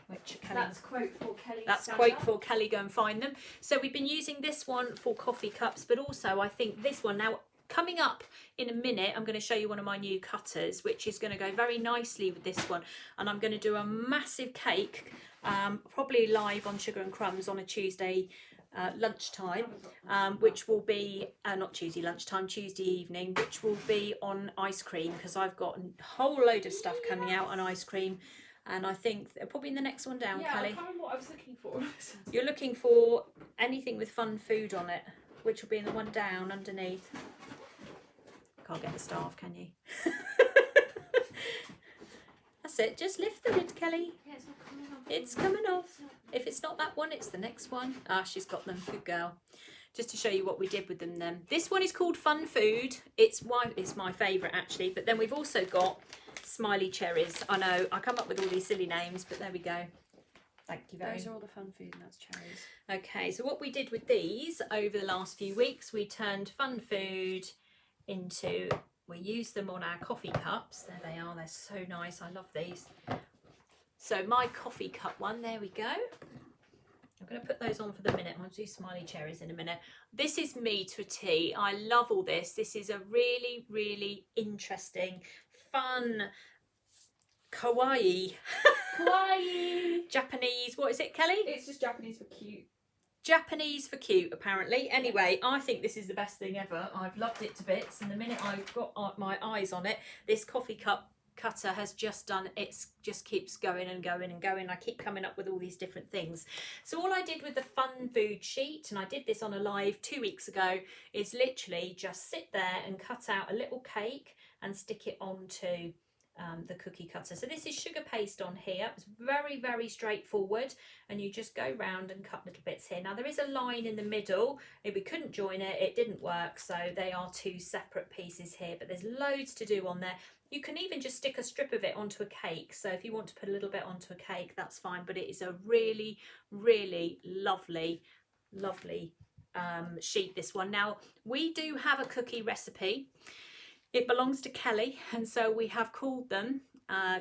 Which Kelly, that's quote for Kelly. That's quote for Kelly. Go and find them. So we've been using this one for coffee cups, but also I think this one now. Coming up in a minute, I'm going to show you one of my new cutters, which is going to go very nicely with this one. And I'm going to do a massive cake, probably live on Sugar and Crumbs on a Tuesday lunchtime, which will be, not Tuesday lunchtime, Tuesday evening, which will be on ice cream, because I've got a whole load of stuff coming out on ice cream. And I think probably in the next one down, yeah, Kelly. I can't remember what I was looking for. You're looking for anything with fun food on it, which will be in the one down underneath. Can't get the staff, can you? That's it. Just lift the lid, Kelly. Yeah, it's not coming off. It's coming off. If it's not that one, it's the next one. Ah, she's got them. Good girl. Just to show you what we did with them then. This one is called Fun Food. It's my favourite actually. But then we've also got Smiley Cherries. I know, I come up with all these silly names, but there we go. Thank you very much. Those are all the fun food, and that's cherries. Okay, so what we did with these over the last few weeks, we turned Fun Food into, we use them on our coffee cups. There they are, they're so nice. I love these. So my coffee cup one, there we go. I'm going to put those on for the minute. I'll do Smiley Cherries in a minute. This is me to a T. I love all this. This is a really, really interesting, fun, kawaii. Kawaii! Japanese, what is it, Kelly? It's just Japanese for cute. Japanese for cute, apparently. Anyway, I think this is the best thing ever. I've loved it to bits, and the minute I've got my eyes on it, this coffee cup cutter has just done, it just keeps going and going and going. I keep coming up with all these different things. So all I did with the fun food sheet, and I did this on a live 2 weeks ago, is literally just sit there and cut out a little cake and stick it onto the cookie cutter. So this is sugar paste on here. It's very, very straightforward, and you just go round and cut little bits here. Now there is a line in the middle. If we couldn't join it, it didn't work, so they are two separate pieces here, but there's loads to do on there. You can even just stick a strip of it onto a cake, so if you want to put a little bit onto a cake, that's fine. But it is a really, really lovely sheet, this one. Now we do have a cookie recipe. It belongs to Kelly, and so we have called them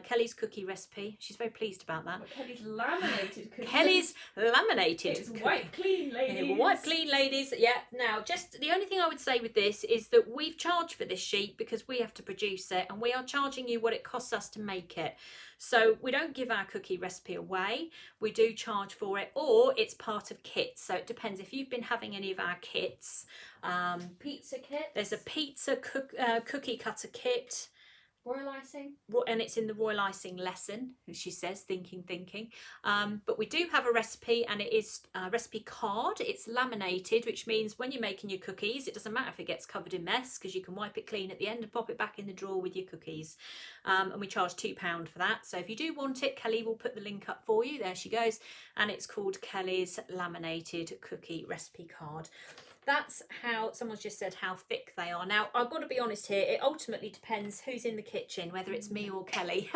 Kelly's cookie recipe. She's very pleased about that. But Kelly's laminated cookie. Kelly's laminated. It's white clean, ladies. Yeah, white clean, ladies. Yeah. Now, just the only thing I would say with this is that we've charged for this sheet because we have to produce it, and we are charging you what it costs us to make it. So we don't give our cookie recipe away. We do charge for it, or it's part of kits. So it depends if you've been having any of our kits. Pizza kit. There's a pizza cookie cutter kit. Royal icing. And it's in the royal icing lesson, as she says, thinking. But we do have a recipe, and it is a recipe card. It's laminated, which means when you're making your cookies, it doesn't matter if it gets covered in mess, because you can wipe it clean at the end and pop it back in the drawer with your cookies. And we charge £2 for that. So if you do want it, Kelly will put the link up for you. There she goes. And it's called Kelly's Laminated Cookie Recipe Card. That's how, someone's just said how thick they are. Now, I've got to be honest here, it ultimately depends who's in the kitchen, whether it's me or Kelly.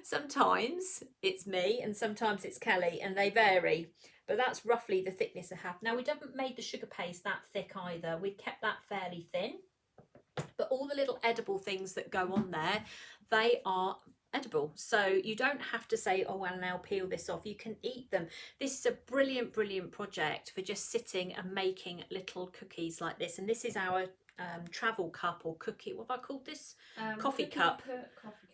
Sometimes it's me and sometimes it's Kelly, and they vary. But that's roughly the thickness I have. Now, we haven't made the sugar paste that thick either. We've kept that fairly thin. But all the little edible things that go on there, they are edible, so you don't have to say, oh well, now peel this off. You can eat them. This is a brilliant project for just sitting and making little cookies like this. And this is our travel cup, or cookie, what have I called this? Coffee cup.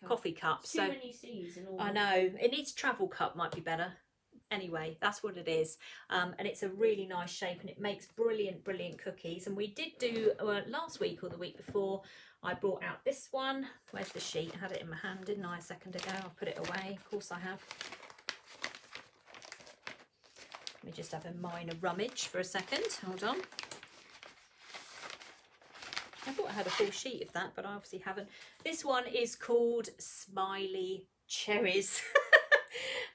Coffee cup. Too So many C's in all. I know, it needs travel cup, might be better. Anyway, that's what it is. And it's a really nice shape, and it makes brilliant cookies. And we did do last week or the week before, I brought out this one. Where's the sheet? I had it in my hand, didn't I, a second ago? I'll put it away. Of course I have. Let me just have a minor rummage for a second. Hold on. I thought I had a full sheet of that, but I obviously haven't. This one is called Smiley Cherries.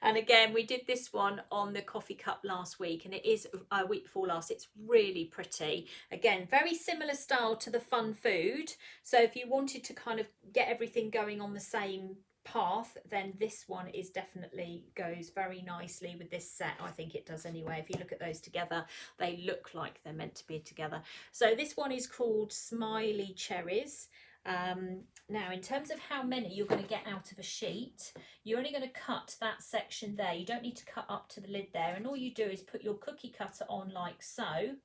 And again, we did this one on the coffee cup last week, and it is a week before last. It's really pretty. Again, very similar style to the fun food. So if you wanted to kind of get everything going on the same path, then this one is definitely goes very nicely with this set. I think it does anyway. If you look at those together, they look like they're meant to be together. So this one is called Smiley Cherries. Now in terms of how many you're going to get out of a sheet, you're only going to cut that section there. You don't need to cut up to the lid there, and all you do is put your cookie cutter on like so,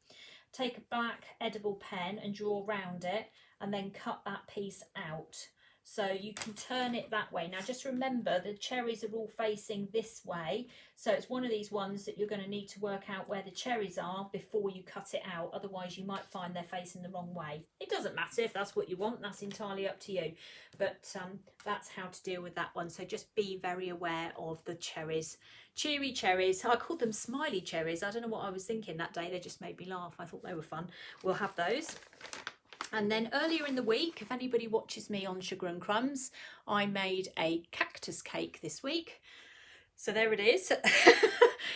take a black edible pen and draw around it, and then cut that piece out. So you can turn it that way. Now just remember, the cherries are all facing this way, so it's one of these ones that you're going to need to work out where the cherries are before you cut it out. Otherwise you might find they're facing the wrong way. It doesn't matter if that's what you want, that's entirely up to you, but that's how to deal with that one. So just be very aware of the cherries. Cheery cherries. I called them Smiley Cherries. I don't know what I was thinking that day, they just made me laugh. I thought they were fun. We'll have those. And then earlier in the week, if anybody watches me on Sugar and Crumbs, I made a cactus cake this week. So there it is.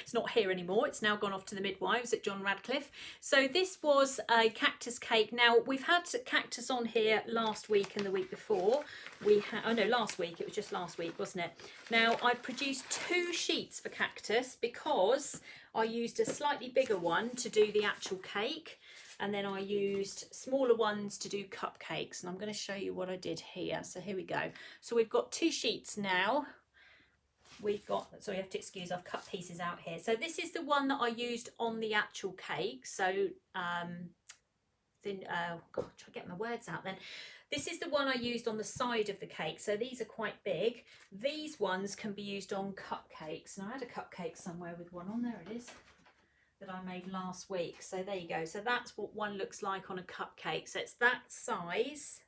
It's not here anymore. It's now gone off to the midwives at John Radcliffe. So this was a cactus cake. Now we've had cactus on here last week and the week before. We had, oh no, last week. It was just last week, wasn't it? Now I've produced 2 sheets for cactus because I used a slightly bigger one to do the actual cake. And then I used smaller ones to do cupcakes. And I'm going to show you what I did here. So here we go. So we've got 2 sheets now. We've got, so you have to excuse, I've cut pieces out here. So this is the one that I used on the actual cake. So, then, God, try to get my words out then. This is the one I used on the side of the cake. So these are quite big. These ones can be used on cupcakes. And I had a cupcake somewhere with one on. There it is, that I made last week. So there you go. So that's what one looks like on a cupcake. So it's that size.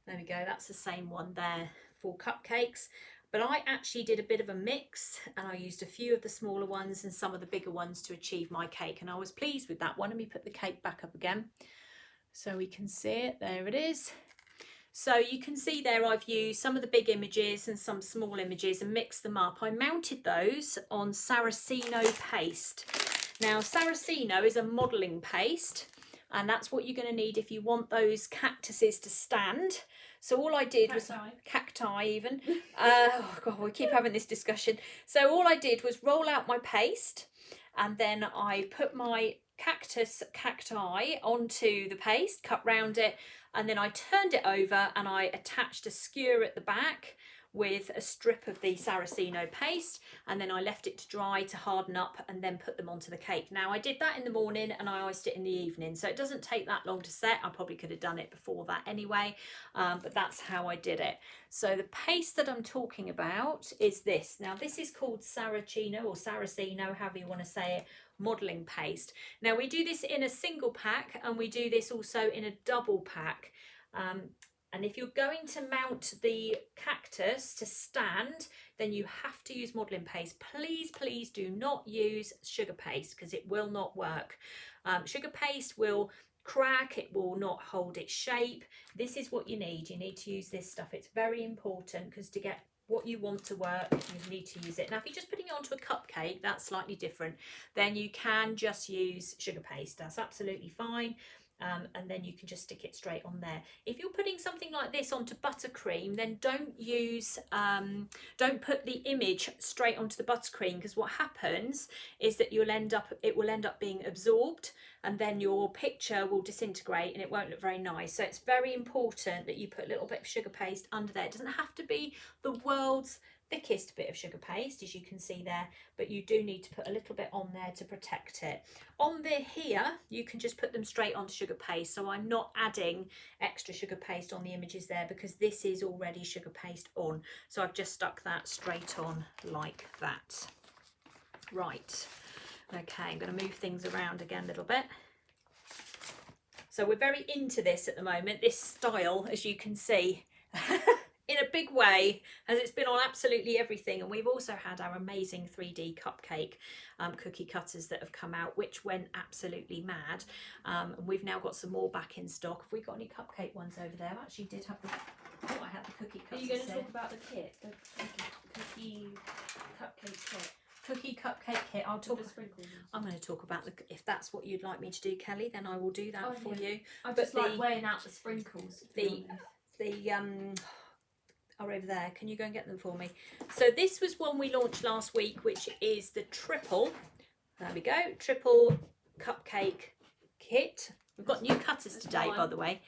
There we go. That's the same one there for cupcakes. But I actually did a bit of a mix, and I used a few of the smaller ones and some of the bigger ones to achieve my cake. And I was pleased with that one. Let me put the cake back up again so we can see it. There it is. So you can see there I've used some of the big images and some small images and mixed them up. I mounted those on Saraceno paste. Now Saraceno is a modelling paste, and that's what you're going to need if you want those cactuses to stand. So all I did was cacti even. Oh God, we keep having this discussion. So all I did was roll out my paste, and then I put my cacti onto the paste, cut round it, and then I turned it over and I attached a skewer at the back with a strip of the Saraceno paste, and then I left it to dry to harden up and then put them onto the cake. Now I did that in the morning and I iced it in the evening, so it doesn't take that long to set. I probably could have done it before that anyway, but that's how I did it. So the paste that I'm talking about is this. Now this is called Saraceno or Saraceno, however you want to say it, modelling paste. Now we do this in a single pack and we do this also in a double pack. And if you're going to mount the cactus to stand, then you have to use modelling paste. Please, please do not use sugar paste because it will not work. Sugar paste will crack, it will not hold its shape. This is what you need. You need to use this stuff. It's very important because to get what you want to work, you need to use it. Now, if you're just putting it onto a cupcake, that's slightly different. Then you can just use sugar paste. That's absolutely fine. And then you can just stick it straight on there. If you're putting something like this onto buttercream, then don't put the image straight onto the buttercream, because what happens is that it will end up being absorbed, and then your picture will disintegrate and it won't look very nice. So it's very important that you put a little bit of sugar paste under there. It doesn't have to be the world's thickest bit of sugar paste, as you can see there, but you do need to put a little bit on there to protect it. On there here, you can just put them straight onto sugar paste, so I'm not adding extra sugar paste on the images there because this is already sugar paste on. So I've just stuck that straight on like that. Right, okay, I'm going to move things around again a little bit. So we're very into this at the moment, this style, as you can see. In a big way, as it's been on absolutely everything. And we've also had our amazing 3D cupcake cookie cutters that have come out, which went absolutely mad. And we've now got some more back in stock. Have we got any cupcake ones over there? I actually did have the, oh, I had the cookie cutters. Are you going to there. talk about the kit, the cookie cupcake kit? Cookie cupcake kit. I'll talk. The sprinkles. I'm going to talk about the. If that's what you'd like me to do, Kelly, then I will do that for you. I just like weighing out the sprinkles. The are over there. Can you go and get them for me? So this was one we launched last week, which is the triple. There we go. Triple cupcake kit. We've got new cutters today, by the way.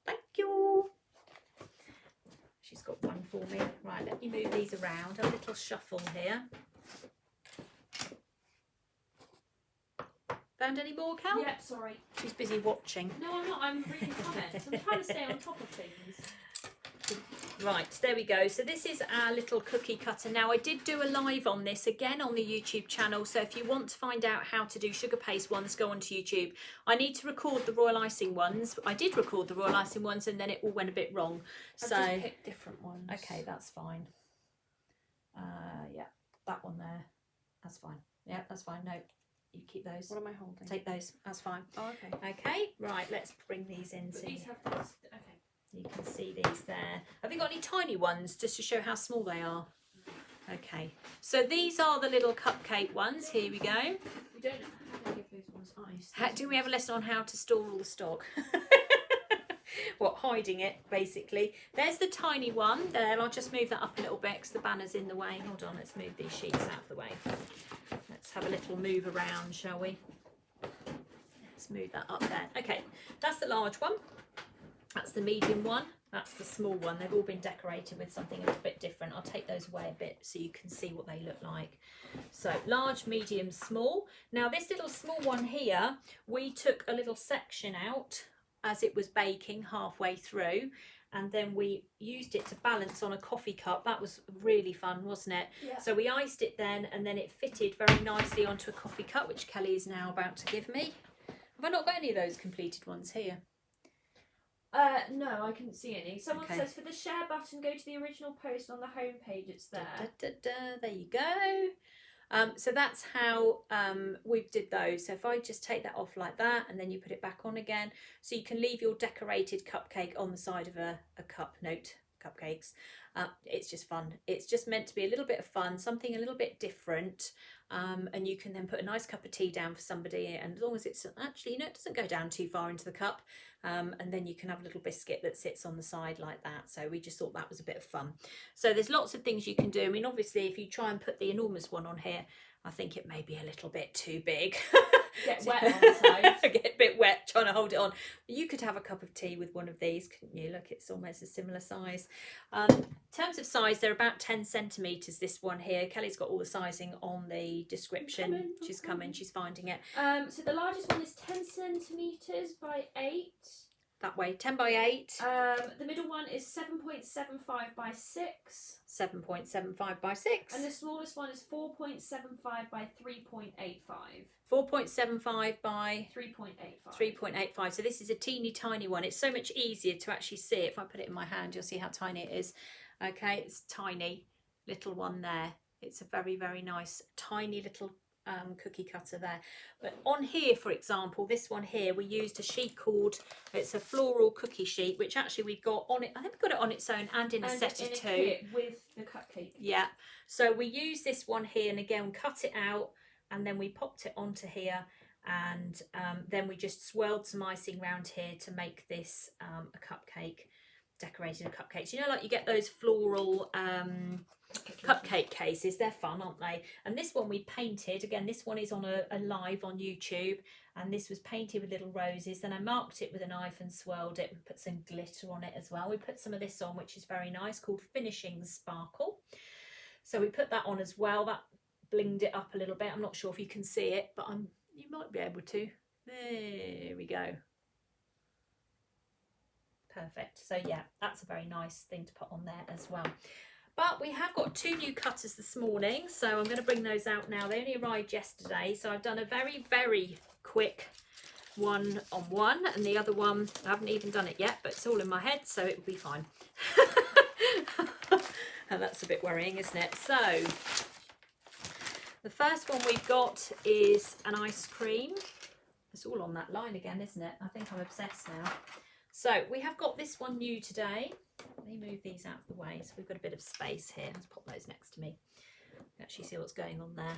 Thank you. She's got one for me. Right, let me move these around. A little shuffle here. Found any more, Cal? Yeah, sorry. She's busy watching. No, I'm not. I'm reading comments. I'm trying to stay on top of things. Right, there we go. So this is our little cookie cutter. Now, I did do a live on this again on the YouTube channel. So if you want to find out how to do sugar paste ones, go onto YouTube. I need to record the royal icing ones. I did record the royal icing ones and then it all went a bit wrong. I've So just picked different ones. okay, that's fine. Yeah, that one there. That's fine. Yeah, that's fine. No, you keep those. What am I holding? Take those. That's fine. Oh, okay. Okay, right, let's bring these in. But So these have this. Okay. you can see these there. Have you got any tiny ones just to show how small they are? Okay, so these are the little cupcake ones. Here we go. We don't have any of those ones iced. Do we have a lesson on how to store all the stock? What, hiding it, basically. There's the tiny one there. I'll just move that up a little bit because the banner's in the way. Hold on, let's move these sheets out of the way. Let's have a little move around, shall we? Let's move that up there. Okay, that's the large one. That's the medium one. That's the small one. They've all been decorated with something a little bit different. I'll take those away a bit so you can see what they look like. So large, medium, small. Now this little small one here, we took a little section out as it was baking halfway through, and then we used it to balance on a coffee cup. That was really fun, wasn't it? Yeah. So we iced it then, and then it fitted very nicely onto a coffee cup, which Kelly is now about to give me. Have I not got any of those completed ones here? No, I couldn't see any. Someone Okay. says for the share button, go to the original post on the home page. It's there. There you go. So that's how we did those. So if I just take that off like that, and then you put it back on again, so you can leave your decorated cupcake on the side of a cup. Note cupcakes. It's just fun. It's just meant to be a little bit of fun, something a little bit different. And you can then put a nice cup of tea down for somebody, and as long as it's actually, you know, it doesn't go down too far into the cup, and then you can have a little biscuit that sits on the side like that. So we just thought that was a bit of fun. So there's lots of things you can do. I mean, obviously if you try and put the enormous one on here, I think it may be a little bit too big. Get wet on the side. Get a bit wet trying to hold it on. You could have a cup of tea with one of these, couldn't you? Look, it's almost a similar size. In terms of size, they're about 10 centimetres, this one here. Kelly's got all the sizing on the description. She's coming, she's finding it. So the largest one is 10 centimetres by 8. That way, 10 by 8. The middle one is 7.75 by 6. 7.75 by 6. And the smallest one is 4.75 by 3.85. 4.75 by 3.85. 3.85. So this is a teeny tiny one. It's so much easier to actually see it. If I put it in my hand, you'll see how tiny it is. Okay, it's tiny little one there. It's a very, very nice tiny little cookie cutter there. But on here, for example, this one here, we used a sheet called, it's a floral cookie sheet, which actually we've got on it. I think we've got it on its own and in a set of 2. Kit with the cupcake. Yeah. So we use this one here, and again cut it out, and then we popped it onto here, and then we just swirled some icing around here to make this a cupcake, decorated a cupcake. So, you know, like you get those floral cupcake cases, they're fun, aren't they? And this one we painted, again this one is on a live on YouTube, and this was painted with little roses. Then I marked it with a knife and swirled it. We put some glitter on it as well. We put some of this on, which is very nice, called Finishing Sparkle. So we put that on as well. That blinged it up a little bit. I'm not sure if you can see it, but you might be able to. There we go. Perfect. So yeah, that's a very nice thing to put on there as well. But we have got 2 new cutters this morning, so I'm going to bring those out now. They only arrived yesterday, so I've done a very, very quick one on one, and the other one I haven't even done it yet, but it's all in my head, so it will be fine. And that's a bit worrying, isn't it? So the first one we've got is an ice cream. It's all on that line again, isn't it? I think I'm obsessed now. So we have got this one new today. Let me move these out of the way so we've got a bit of space here. Let's pop those next to me. Actually see what's going on there.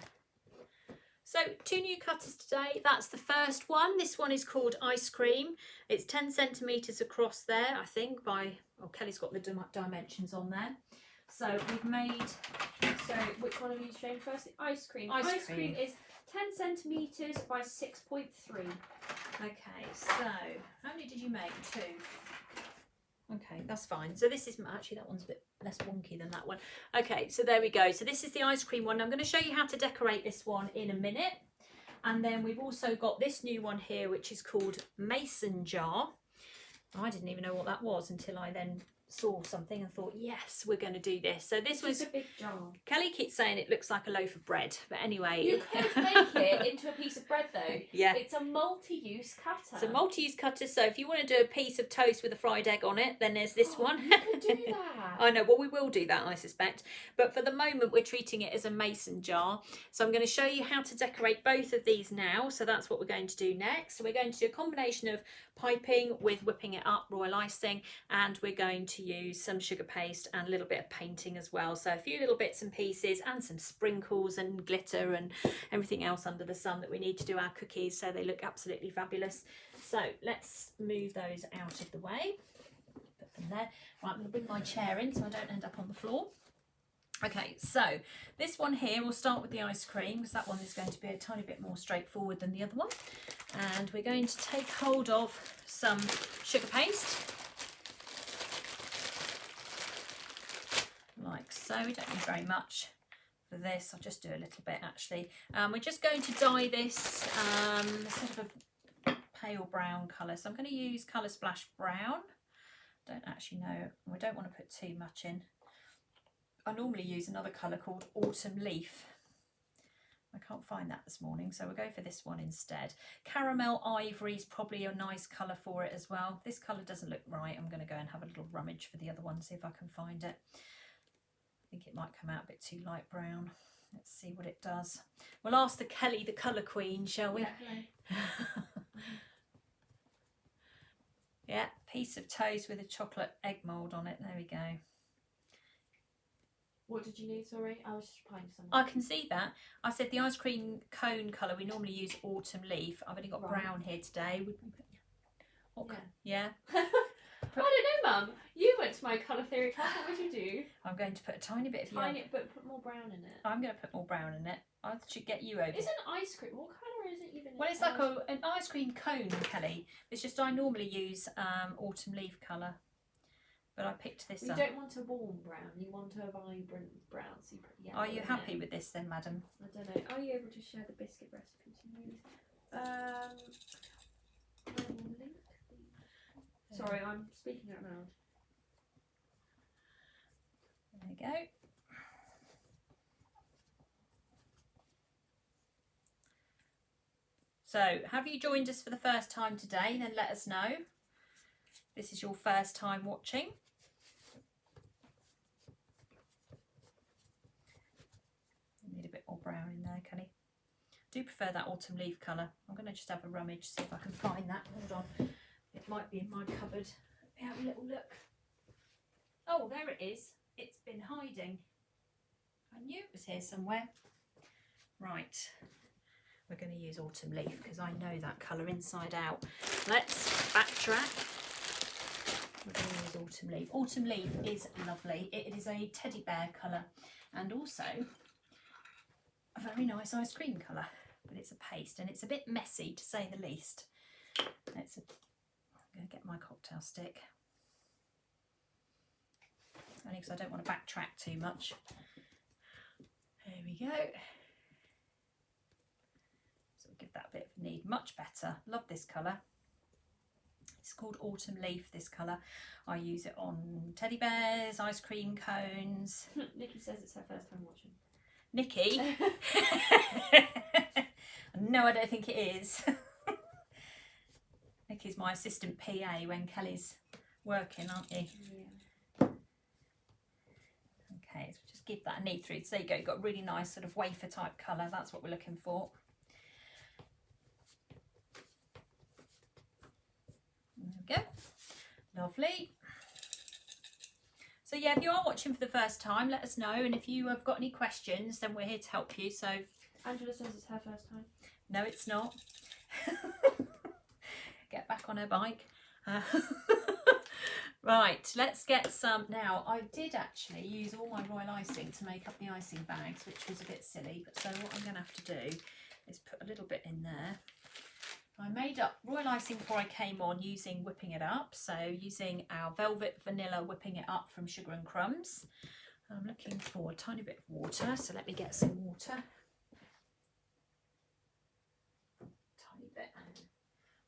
So 2 new cutters today. That's the first one. This one is called Ice Cream. It's 10 centimetres across there, I think, by, oh, Kelly's got the dimensions on there. So we've made, So which one are you showing first? The ice cream. Ice cream. is 10 centimetres by 6.3. okay, so how many did you make? 2. Okay, that's fine. So this is, actually that one's a bit less wonky than that one. Okay, so there we go. So this is the ice cream one. I'm going to show you how to decorate this one in a minute. And then we've also got this new one here, which is called Mason Jar. I didn't even know what that was until I then saw something and thought, yes, we're going to do this. So this was a big jar. Kelly keeps saying it looks like a loaf of bread, but anyway, You could make it into a piece of bread though. Yeah, It's a multi-use cutter. it's a multi-use cutter. So if you want to do a piece of toast with a fried egg on it, then there's this one. You could do that. I know, well, we will do that, I suspect. But for the moment, we're treating it as a mason jar. So I'm going to show you how to decorate both of these now. So that's what we're going to do next. So we're going to do a combination of piping with whipping it up, royal icing, and we're going to use some sugar paste and a little bit of painting as well. So a few little bits and pieces and some sprinkles and glitter and everything else under the sun that we need to do our cookies so they look absolutely fabulous. So let's move those out of the way. Put them there. Right, I'm going to bring my chair in so I don't end up on the floor. Okay, so this one here, we'll start with the ice cream because that one is going to be a tiny bit more straightforward than the other one. And we're going to take hold of some sugar paste. Like so. We don't need very much for this. I'll just do a little bit actually. We're just going to dye this sort of a pale brown colour. So I'm going to use Colour Splash Brown. Don't actually know. We don't want to put too much in. I normally use another colour called Autumn Leaf. I can't find that this morning, so we'll go for this one instead. Caramel Ivory is probably a nice colour for it as well. This colour doesn't look right. I'm going to go and have a little rummage for the other one, see if I can find it. I think it might come out a bit too light brown. Let's see what it does. We'll ask the Kelly, the colour queen, shall we? Yeah. Yeah, piece of toast with a chocolate egg mould on it. There we go. What did you need, sorry? I was just applying something. I can see that. I said the ice cream cone colour, we normally use Autumn Leaf. I've only got brown here today. Okay. Yeah. I don't know, Mum. You went to my colour theory class. What would you do? I'm going to put a tiny bit of yellow. Tiny, but put more brown in it. I'm going to put more brown in it. I should get you over. Isn't ice cream? What colour is it even? Well, it's like an ice cream cone, Kelly. It's just I normally use Autumn Leaf colour. But I picked this up. You don't want a warm brown, you want a vibrant brown. So you put yellow. Are you happy with this then, madam? I don't know. Are you able to share the biscuit recipe to me? I will link the... Sorry, I'm speaking out loud. There we go. So, have you joined us for the first time today? Then let us know. This is your first time watching. Need a bit more brown in there, Kelly. Do prefer that autumn leaf colour. I'm going to just have a rummage, see if I can find that. Hold on. It might be in my cupboard. Let me have a little look. Oh, there it is. It's been hiding. I knew it was here somewhere. Right. We're going to use autumn leaf because I know that colour inside out. Let's backtrack. We're going to use autumn leaf. Autumn leaf is lovely. It is a teddy bear colour and also a very nice ice cream colour, but it's a paste and it's a bit messy to say the least. I'm going to get my cocktail stick, only because I don't want to backtrack too much. There we go. So we'll give that a bit of need. Much better. Love this colour. It's called Autumn Leaf, this colour. I use it on teddy bears, ice cream cones. Nikki says it's her first time watching. Nikki? No, I don't think it is. Nikki's my assistant PA when Kelly's working, aren't you? Yeah. Okay, give that a knead through. So there you go, you've got a really nice sort of wafer type colour. That's what we're looking for. There we go. Lovely. So yeah, if you are watching for the first time, let us know. And if you have got any questions, then we're here to help you. So Angela says it's her first time. No, it's not. Get back on her bike. Right, let's get some. Now, I did actually use all my royal icing to make up the icing bags, which was a bit silly. But so what I'm going to have to do is put a little bit in there. I made up royal icing before I came on using Whipping It Up. So using our Velvet Vanilla Whipping It Up from Sugar and Crumbs. I'm looking for a tiny bit of water. So let me get some water. Tiny bit.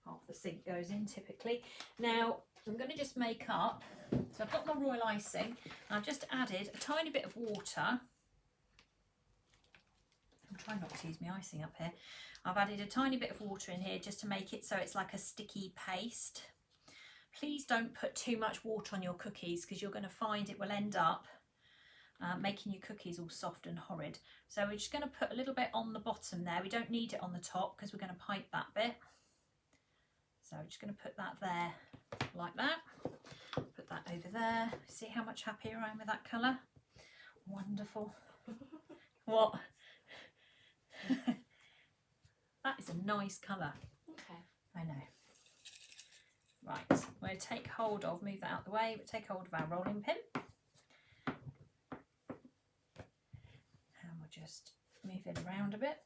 Half the sink goes in typically. Now I'm going to just make up. So I've got my royal icing. And I've just added a tiny bit of water. I'm trying not to use my icing up here. I've added a tiny bit of water in here just to make it so it's like a sticky paste. Please don't put too much water on your cookies because you're going to find it will end up making your cookies all soft and horrid. So we're just going to put a little bit on the bottom there. We don't need it on the top because we're going to pipe that bit. So we're just going to put that there like that. Put that over there. See how much happier I am with that colour? Wonderful. What? That is a nice colour. Okay. I know. Right, we're going to take hold of, move that out of the way, we'll take hold of our rolling pin. And we'll just move it around a bit.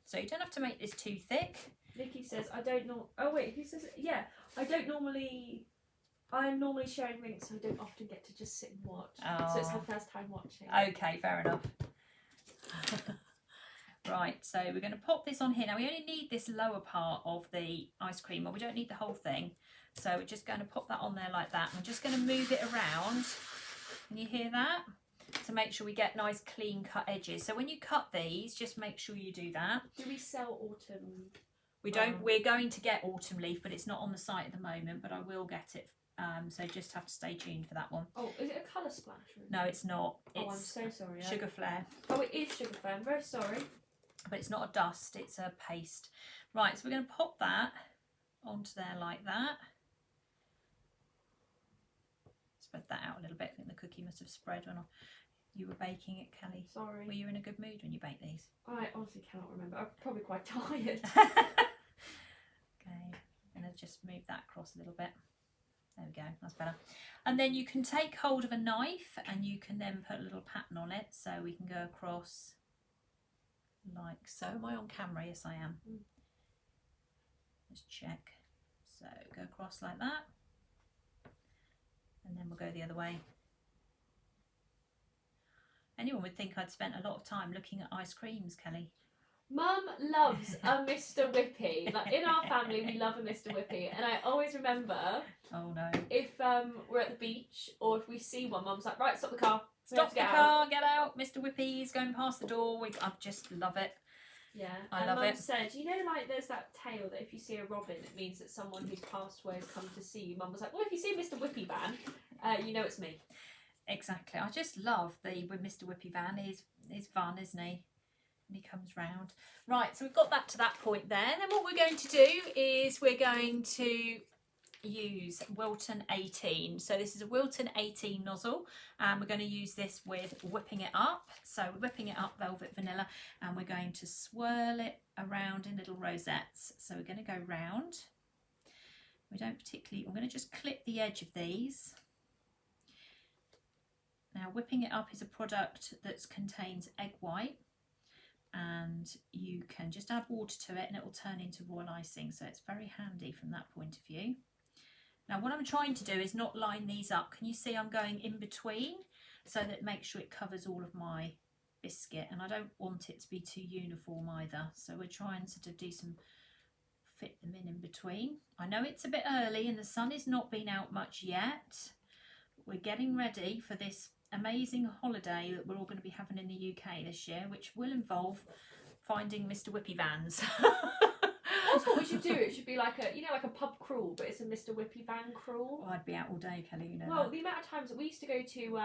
So you don't have to make this too thick. Vicky says, I don't know. Oh wait, who says it? Yeah, I'm normally sharing links, so I don't often get to just sit and watch. Oh. So it's her first time watching. Okay, fair enough. Right, so we're going to pop this on here. Now we only need this lower part of the ice cream, or we don't need the whole thing. So we're just going to pop that on there like that. I'm just going to move it around. Can you hear that? To make sure we get nice clean cut edges. So when you cut these, just make sure you do that. Do we sell autumn? We don't. We're going to get autumn leaf, but it's not on the site at the moment. But I will get it. So just have to stay tuned for that one. Oh, is it a colour splash? No, it's not. It's I'm so sorry. Sugar Flare. Oh, it is Sugar Flare. I'm very sorry. But it's not a dust, it's a paste. Right, so we're going to pop that onto there like that. Spread that out a little bit. I think the cookie must have spread when you were baking it, Kelly. Sorry. Were you in a good mood when you baked these? I honestly cannot remember. I'm probably quite tired. Okay, I'm going to just move that across a little bit. There we go, that's better. And then you can take hold of a knife and you can then put a little pattern on it so we can go across like so. Am I on camera? Yes, I am. Let's check. So go across like that. And then we'll go the other way. Anyone would think I'd spent a lot of time looking at ice creams, Kelly. Mum loves a Mr. Whippy. Like in our family, we love a Mr. Whippy, and I always remember. Oh no! If we're at the beach or if we see one, Mum's like, right, stop the car. Stop the car, get out. Mr. Whippy's going past the door. I just love it. Yeah, I love Mum it. said, you know, like there's that tale that if you see a robin, it means that someone who's passed away has come to see you. Mum was like, well, if you see Mr. Whippy van, you know it's me. Exactly. I just love with Mr. Whippy van. He's fun, isn't he? And he comes round. Right, so we've got that to that point there. And then what we're going to do is we're going to use Wilton 18. So this is a Wilton 18 nozzle, and we're going to use this with Whipping It Up. So we're whipping it up Velvet Vanilla, and we're going to swirl it around in little rosettes. So we're going to go round. We don't particularly, I'm going to just clip the edge of these. Now Whipping It Up is a product that contains egg white, and you can just add water to it and it will turn into royal icing, so it's very handy from that point of view. Now what I'm trying to do is not line these up. Can you see I'm going in between so that it makes sure it covers all of my biscuit, and I don't want it to be too uniform either, so we're trying to do some fit them in between. I know it's a bit early and the sun has not been out much yet, but we're getting ready for this amazing holiday that we're all going to be having in the UK this year, which will involve finding Mr. Whippy vans. That's what we should do. It should be like a, you know, like a pub crawl, but it's a Mr. Whippy van crawl. Oh, I'd be out all day, Kelly, you know. Well, that. the amount of times that we used to go to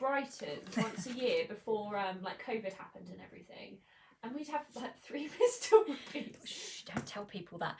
Brighton once a year before like COVID happened and everything, and we'd have like 3 Mr. Whippies. Shh, don't tell people that.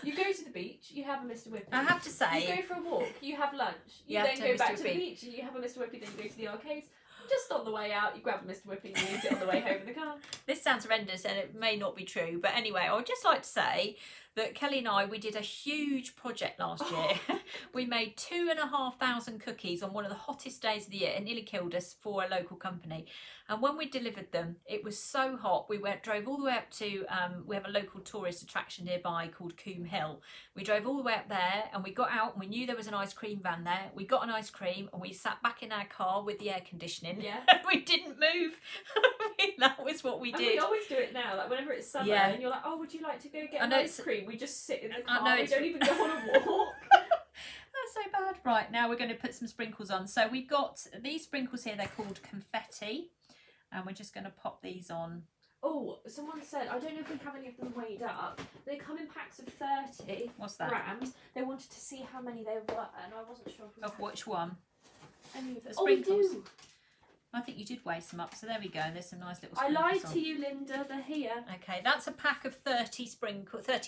You go to the beach, you have a Mr. Whippy. I have to say, you go for a walk, you have lunch, you You then have to go back Mr. to the Whippy. beach and you have a Mr. Whippy, then you go to the arcades. Just on the way out, you grab a Mr. Whippy and you eat it on the way home in the car. this sounds horrendous and it may not be true, but anyway, I would just like to say that Kelly and I, we did a huge project last year. We made 2,500 cookies on one of the hottest days of the year. It nearly killed us for a local company. And when we delivered them, it was so hot. We drove all the way up to, we have a local tourist attraction nearby called Coombe Hill. We drove all the way up there and we got out and we knew there was an ice cream van there. We got an ice cream and we sat back in our car with the air conditioning. Yeah. We didn't move. That was what we And did. we always do it now, like whenever it's summer Yeah. and you're like, oh, would you like to go get I an know ice cream? We just sit in the I car, know we it's- don't even go on a walk. That's so bad. Right, now we're going to put some sprinkles on. So we've got these sprinkles here, they're called confetti. And we're just going to pop these on. Oh, someone said, I don't know if we have any of them weighed up. They come in packs of 30 What's that? grams. They wanted to see how many they were, and I wasn't sure if we Of had which one? any of them. The Oh, we sprinkles. do. I think you did weigh some up. So there we go. There's some nice little I sprinkles lied on. to you, Linda. They're here. Okay, that's a pack of 30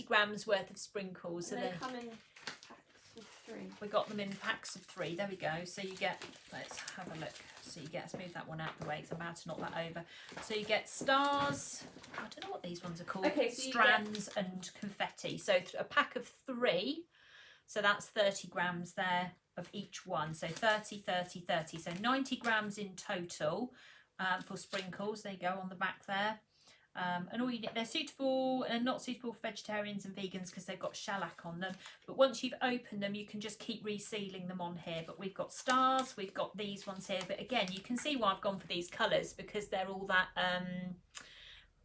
grams worth of sprinkles. So And they then come in packs of 3. we got them in packs of 3. There we go. So you get, let's have a look. So you get, let's move that one out of the way because I'm about to knock that over. So you get stars. I don't know what these ones are called. Okay, so you strands and confetti. So a pack of 3. So that's 30 grams there of each one. So 30, 30, 30. So 90 grams in total for sprinkles. They go on the back there. And all you need, they're suitable and not suitable for vegetarians and vegans because they've got shellac on them. But once you've opened them, you can just keep resealing them on here. But we've got stars, we've got these ones here. But again, you can see why I've gone for these colours because they're all that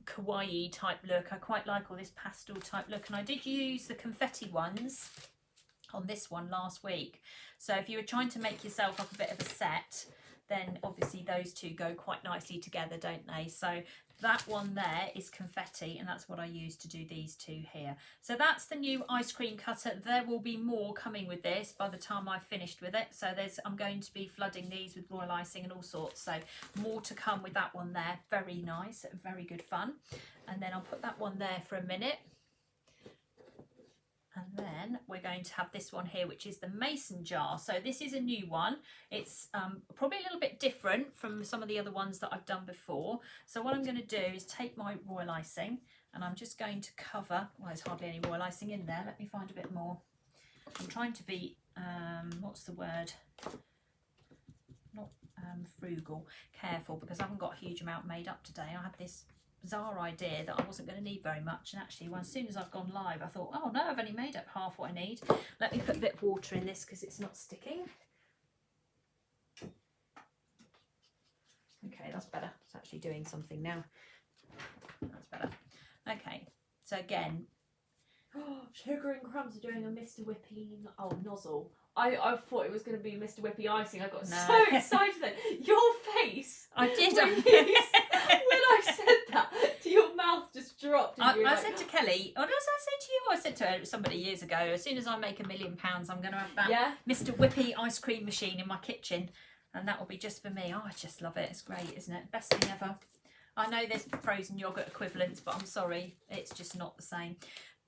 kawaii type look. I quite like all this pastel type look. And I did use the confetti ones on this one last week. So if you were trying to make yourself up a bit of a set, then obviously those two go quite nicely together, don't they? So that one there is confetti and that's what I use to do these two here. So that's the new ice cream cutter. There will be more coming with this by the time I've finished with it. So I'm going to be flooding these with royal icing and all sorts. So more to come with that one there. Very nice, very good fun. And then I'll put that one there for a minute. And then we're going to have this one here, which is the mason jar. So this is a new one. It's probably a little bit different from some of the other ones that I've done before. So what I'm going to do is take my royal icing and I'm just going to cover, well, there's hardly any royal icing in there. Let me find a bit more. I'm trying to be, what's the word? Not frugal, careful, because I haven't got a huge amount made up today. I had this bizarre idea that I wasn't going to need very much, and actually as soon as I've gone live I thought, oh no, I've only made up half what I need. Let me put a bit of water in this because it's not sticking. Okay, that's better. It's actually doing something now. That's better. Okay, so again, Sugar and Crumbs are doing a Mr. Whippy nozzle. I thought it was going to be Mr. Whippy icing. I got so excited then. Your face. I did. When I said that, your mouth just dropped. And I said to Kelly, what else I said to you? I said to her, somebody years ago, as soon as I make £1 million, I'm going to have that Mr. Whippy ice cream machine in my kitchen. And that will be just for me. Oh, I just love it. It's great, isn't it? Best thing ever. I know there's frozen yoghurt equivalents, but I'm sorry. It's just not the same.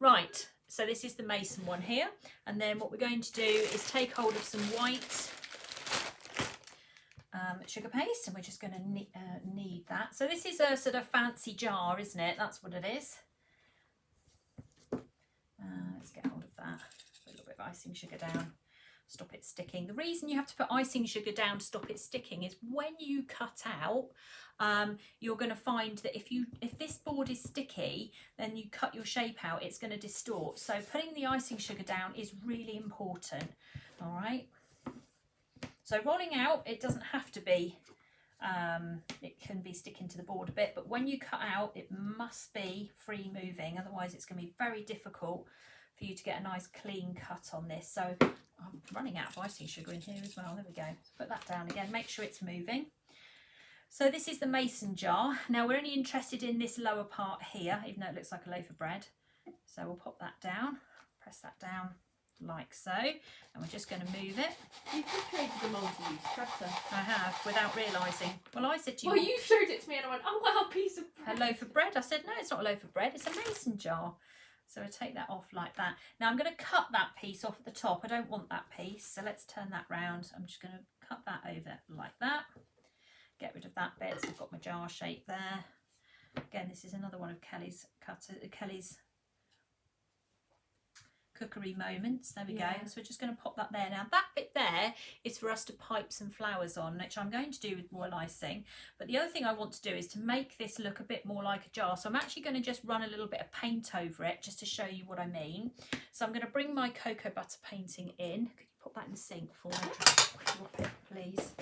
Right. So this is the mason one here. And then what we're going to do is take hold of some white sugar paste, and we're just going to knead that. So this is a sort of fancy jar, isn't it? That's what it is. Let's get hold of that. Put a little bit of icing sugar down. Stop it sticking. The reason you have to put icing sugar down to stop it sticking is when you cut out, you're going to find that if this board is sticky, then you cut your shape out, it's going to distort. So putting the icing sugar down is really important. All right. So rolling out, it doesn't have to be, it can be sticking to the board a bit, but when you cut out, it must be free moving. Otherwise it's going to be very difficult for you to get a nice clean cut on this. So I'm running out of icing sugar in here as well. There we go. So put that down again. Make sure it's moving. So this is the mason jar. Now we're only interested in this lower part here, even though it looks like a loaf of bread. So we'll pop that down, press that down. like so. And we're just going to move it. You've just created a multi-use cutter. I have, without realising. Well, I said to you... Well, you showed it to me and I went, oh wow, a piece of bread. A loaf of bread. I said, no, it's not a loaf of bread, it's a mason jar. So I take that off like that. Now I'm going to cut that piece off at the top. I don't want that piece, so let's turn that round. I'm just going to cut that over like that. Get rid of that bit. So I've got my jar shape there. Again, this is another one of Kelly's cookery moments. There we go. So we're just going to pop that there. Now that bit there is for us to pipe some flowers on, which I'm going to do with royal icing. But the other thing I want to do is to make this look a bit more like a jar. So I'm actually going to just run a little bit of paint over it just to show you what I mean. So I'm going to bring my cocoa butter painting in. Could you put that in the sink for me? Drop it, please.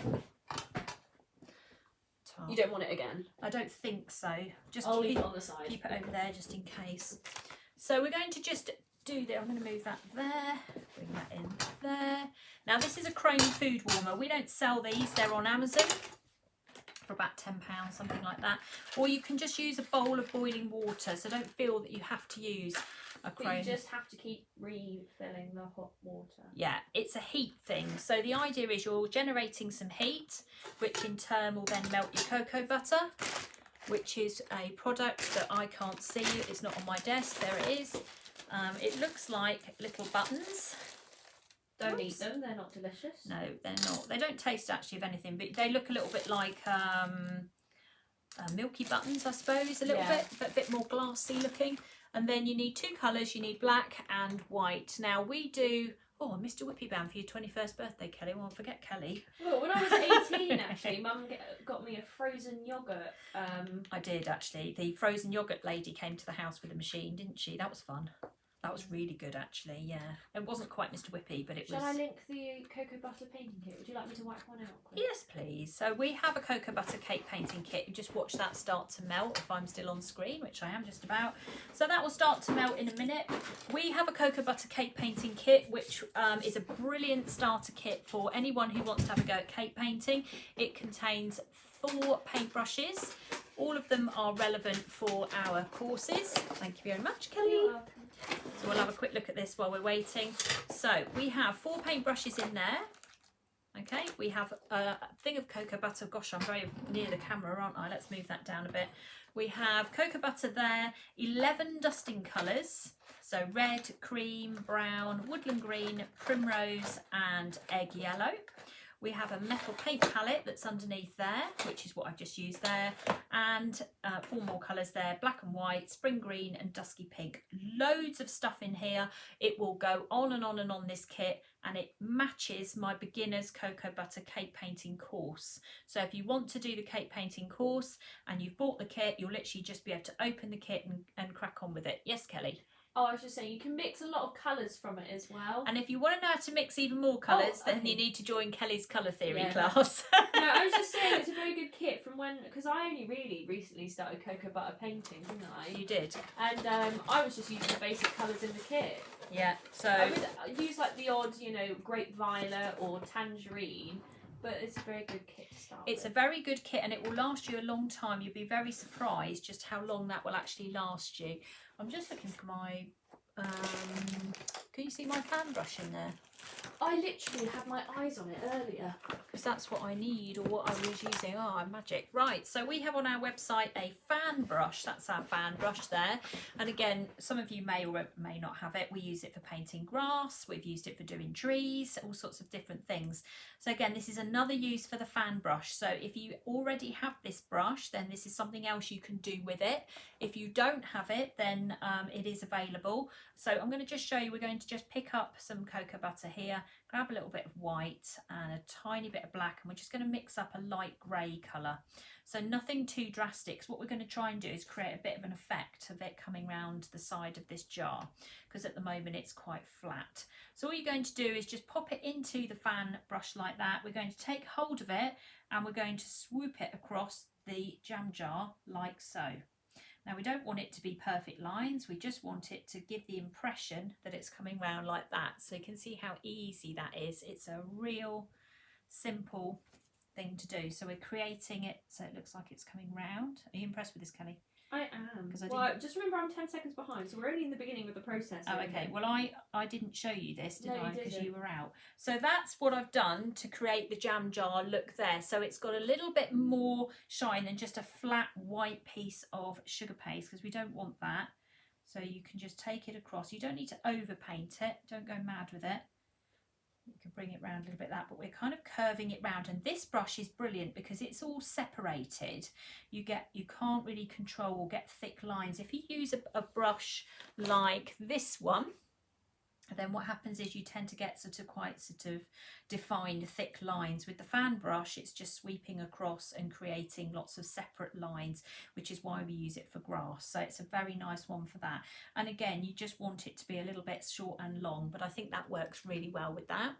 You don't want it again? I don't think so. Just I'll leave it on the side. Keep it over there just in case. So we're going to just do that. I'm going to move that there, bring that in there. Now this is a chrome food warmer. We don't sell these, they're on Amazon for about £10, something like that. Or you can just use a bowl of boiling water, so don't feel that you have to use a chrome. But you just have to keep refilling the hot water. Yeah, it's a heat thing. So the idea is you're generating some heat, which in turn will then melt your cocoa butter, which is a product that I can't see. It's not on my desk. There it is. It looks like little buttons. Don't eat them, they're not delicious. No, they're not. They don't taste actually of anything, but they look a little bit like milky buttons, I suppose, a little bit, but a bit more glassy looking. And then you need two colours. You need black and white. Now we do... Oh, Mr. Whippy Band for your 21st birthday, Kelly. Well, forget Kelly. Well, when I was 18, actually, Mum got me a frozen yoghurt. I did, actually. The frozen yoghurt lady came to the house with a machine, didn't she? That was fun. That was really good, actually, yeah. It wasn't quite Mr. Whippy, but it was... Shall I link the cocoa butter painting kit? Would you like me to whack one out quick? Yes, please. So we have a cocoa butter cake painting kit. You just watch that start to melt if I'm still on screen, which I am just about. So that will start to melt in a minute. We have a cocoa butter cake painting kit, which is a brilliant starter kit for anyone who wants to have a go at cake painting. It contains 4 paintbrushes. All of them are relevant for our courses. Thank you very much, Kelly. You're welcome. So we'll have a quick look at this while we're waiting. So we have 4 paintbrushes in there. Okay, we have a thing of cocoa butter. Gosh, I'm very near the camera, aren't I? Let's move that down a bit. We have cocoa butter there, 11 dusting colours. So red, cream, brown, woodland green, primrose and egg yellow. We have a metal paint palette that's underneath there, which is what I've just used there, and 4 more colours there, black and white, spring green and dusky pink. Loads of stuff in here. It will go on and on and on this kit, and it matches my beginner's cocoa butter cake painting course. So if you want to do the cake painting course and you've bought the kit, you'll literally just be able to open the kit and crack on with it. Yes, Kelly? Oh, I was just saying, you can mix a lot of colours from it as well. And if you want to know how to mix even more colours, then you need to join Kelly's colour theory class. No, I was just saying it's a very good kit from when, because I only really recently started cocoa butter painting, didn't I? You did. And I was just using the basic colours in the kit. Yeah, so... I would use like the odd, you know, grape violet or tangerine, but it's a very good kit to start with. It's a very good kit and it will last you a long time. You'll be very surprised just how long that will actually last you. I'm just looking for my... can you see my fan brush in there? I literally had my eyes on it earlier. Because that's what I need, or what I was using. Oh, magic. Right, so we have on our website a fan brush. That's our fan brush there. And again, some of you may or may not have it. We use it for painting grass. We've used it for doing trees, all sorts of different things. So again, this is another use for the fan brush. So if you already have this brush, then this is something else you can do with it. If you don't have it, then it is available. So I'm going to just show you, we're going to just pick up some cocoa butter here, grab a little bit of white and a tiny bit of black, and we're just going to mix up a light grey colour. So nothing too drastic. So what we're going to try and do is create a bit of an effect of it coming round the side of this jar, because at the moment it's quite flat. So all you're going to do is just pop it into the fan brush like that. We're going to take hold of it and we're going to swoop it across the jam jar like so. Now we don't want it to be perfect lines, we just want it to give the impression that it's coming round like that. So you can see how easy that is. It's a real simple thing to do. So we're creating it so it looks like it's coming round. Are you impressed with this, Kelly? I am. 'Cause I Well, just remember I'm 10 seconds behind, so we're only in the beginning of the process. Oh, okay. Well, I didn't show you this, did No, I? you Because didn't. you were out. So that's what I've done to create the jam jar look there. So it's got a little bit more shine than just a flat white piece of sugar paste, because we don't want that. So you can just take it across. You don't need to overpaint it. Don't go mad with it. You can bring it round a little bit like that, but we're kind of curving it round. And this brush is brilliant because it's all separated. You can't really control or get thick lines. If you use a brush like this one, then what happens is you tend to get quite defined thick lines. With the fan brush, it's just sweeping across and creating lots of separate lines, which is why we use it for grass. So it's a very nice one for that. And again, you just want it to be a little bit short and long, but I think that works really well with that.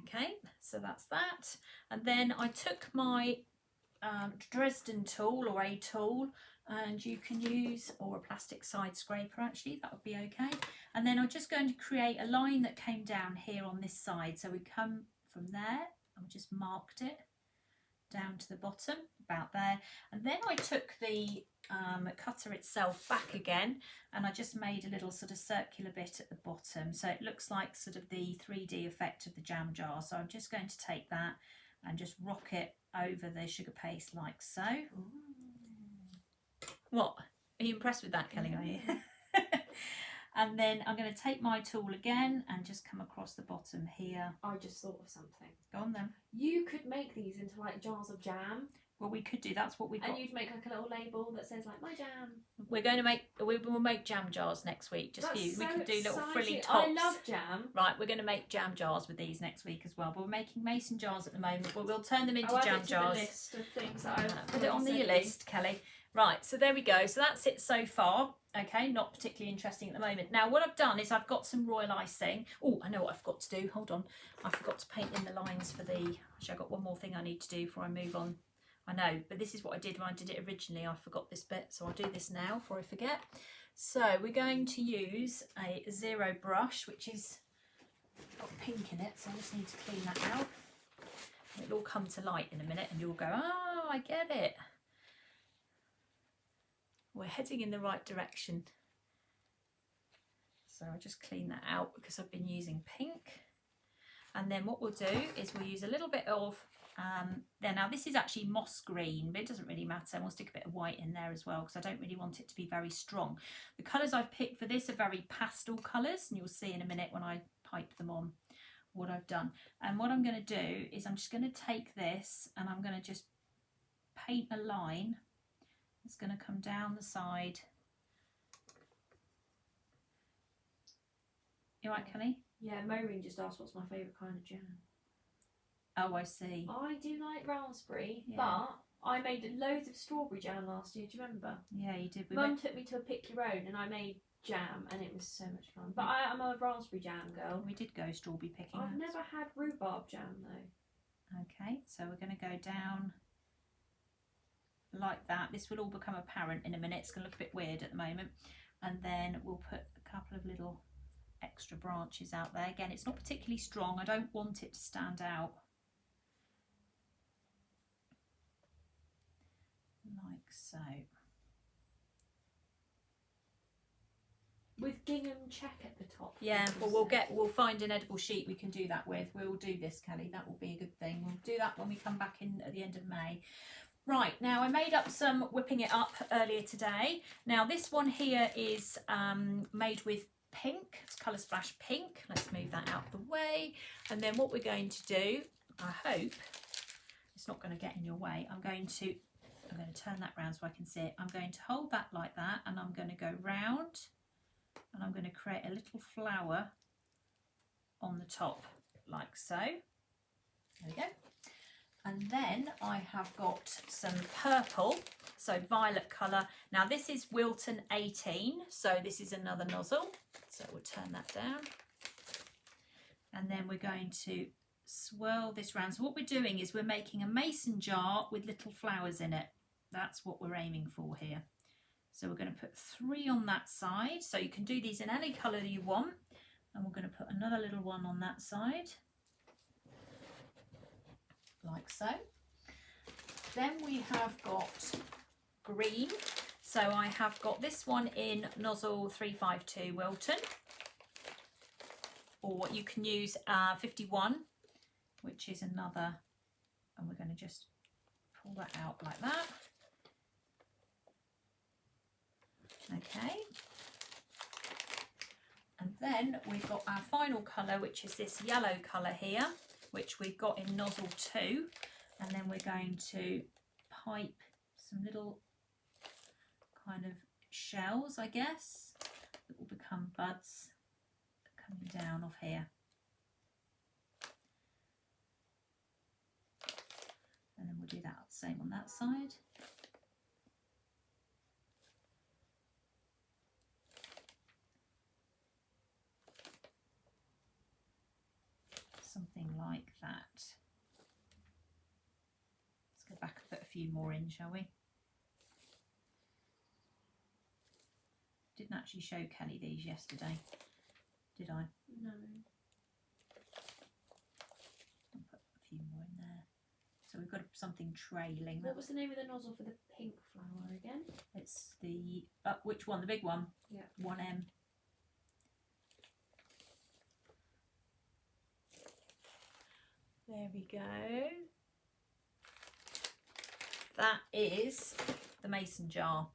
Okay, so that's that. And then I took my Dresden tool, or a tool, and you can use, or a plastic side scraper actually, that would be okay. And then I'm just going to create a line that came down here on this side. So we come from there, and just marked it down to the bottom, about there. And then I took the cutter itself back again, and I just made a little sort of circular bit at the bottom. So it looks like sort of the 3D effect of the jam jar. So I'm just going to take that and just rock it over the sugar paste like so. What? Are you impressed with that, Kelly, are you? And then I'm going to take my tool again and just come across the bottom here. I just thought of something. Go on then. You could make these into like jars of jam. Well, we could do. That's what we got. And you'd make like a little label that says like my jam. We'll make jam jars next week, just for you. So we can do little exciting. frilly tops. I love jam. Right, we're going to make jam jars with these next week as well. But we're making mason jars at the moment, but we'll turn them into jam jars. The list of things that I've put it on your list, Kelly. Right, so there we go. So that's it so far. Okay, not particularly interesting at the moment. Now what I've done is I've got some royal icing. Oh, I know what I've got to do. Hold on. I forgot to paint in the lines for the... Actually, I've got one more thing I need to do before I move on. I know, but this is what I did when I did it originally. I forgot this bit, so I'll do this now before I forget. So we're going to use a zero brush, which is got pink in it, so I just need to clean that out. It'll all come to light in a minute and you'll go, oh, I get it. We're heading in the right direction. So I'll just clean that out because I've been using pink. And then what we'll do is we'll use a little bit of, now this is actually moss green, but it doesn't really matter. And we'll stick a bit of white in there as well because I don't really want it to be very strong. The colours I've picked for this are very pastel colours, and you'll see in a minute when I pipe them on what I've done. And what I'm going to do is I'm just going to take this and I'm going to just paint a line. It's going to come down the side. You right, Kelly? Yeah, Maureen just asked what's my favourite kind of jam. Oh, I see. I do like raspberry, Yeah. but I made loads of strawberry jam last year. Do you remember? Yeah, you did. Mum took me to a pick your own, and I made jam, and it was so much fun. But I'm a raspberry jam girl. We did go strawberry picking. I've never had rhubarb jam though. Okay, so we're going to go down like that. This will all become apparent in a minute. It's going to look a bit weird at the moment. And then we'll put a couple of little extra branches out there. Again, it's not particularly strong. I don't want it to stand out. Like so. With gingham check at the top. Yeah, well we'll find an edible sheet we can do that with. We'll do this, Kelly. That will be a good thing. We'll do that when we come back in at the end of May. Right, now I made up some whipping it up earlier today. Now this one here is made with pink. It's Colour Splash Pink. Let's move that out of the way. And then what we're going to do, I hope it's not going to get in your way. I'm going to turn that round so I can see it. I'm going to hold that like that, and I'm going to go round, and I'm going to create a little flower on the top like so. There we go. And then I have got some purple, so violet colour. Now this is Wilton 18, so this is another nozzle. So we'll turn that down. And then we're going to swirl this round. So what we're doing is we're making a mason jar with little flowers in it. That's what we're aiming for here. So we're going to put 3 on that side. So you can do these in any colour you want. And we're going to put another little one on that side. Like so. Then we have got green. So I have got this one in nozzle 352 Wilton, or you can use 51, which is another, and we're going to just pull that out like that. Okay. And then we've got our final colour, which is this yellow colour here, which we've got in nozzle 2. And then we're going to pipe some little kind of shells, I guess, that will become buds coming down off here. And then we'll do that same on that side. Something like that. Let's go back and put a few more in, shall we? Didn't actually show Kelly these yesterday, did I? No. I'll put a few more in there. So we've got something trailing. What was the name of the nozzle for the pink flower again? It's the, which one? The big one? Yeah. 1M. There we go. That is the mason jar,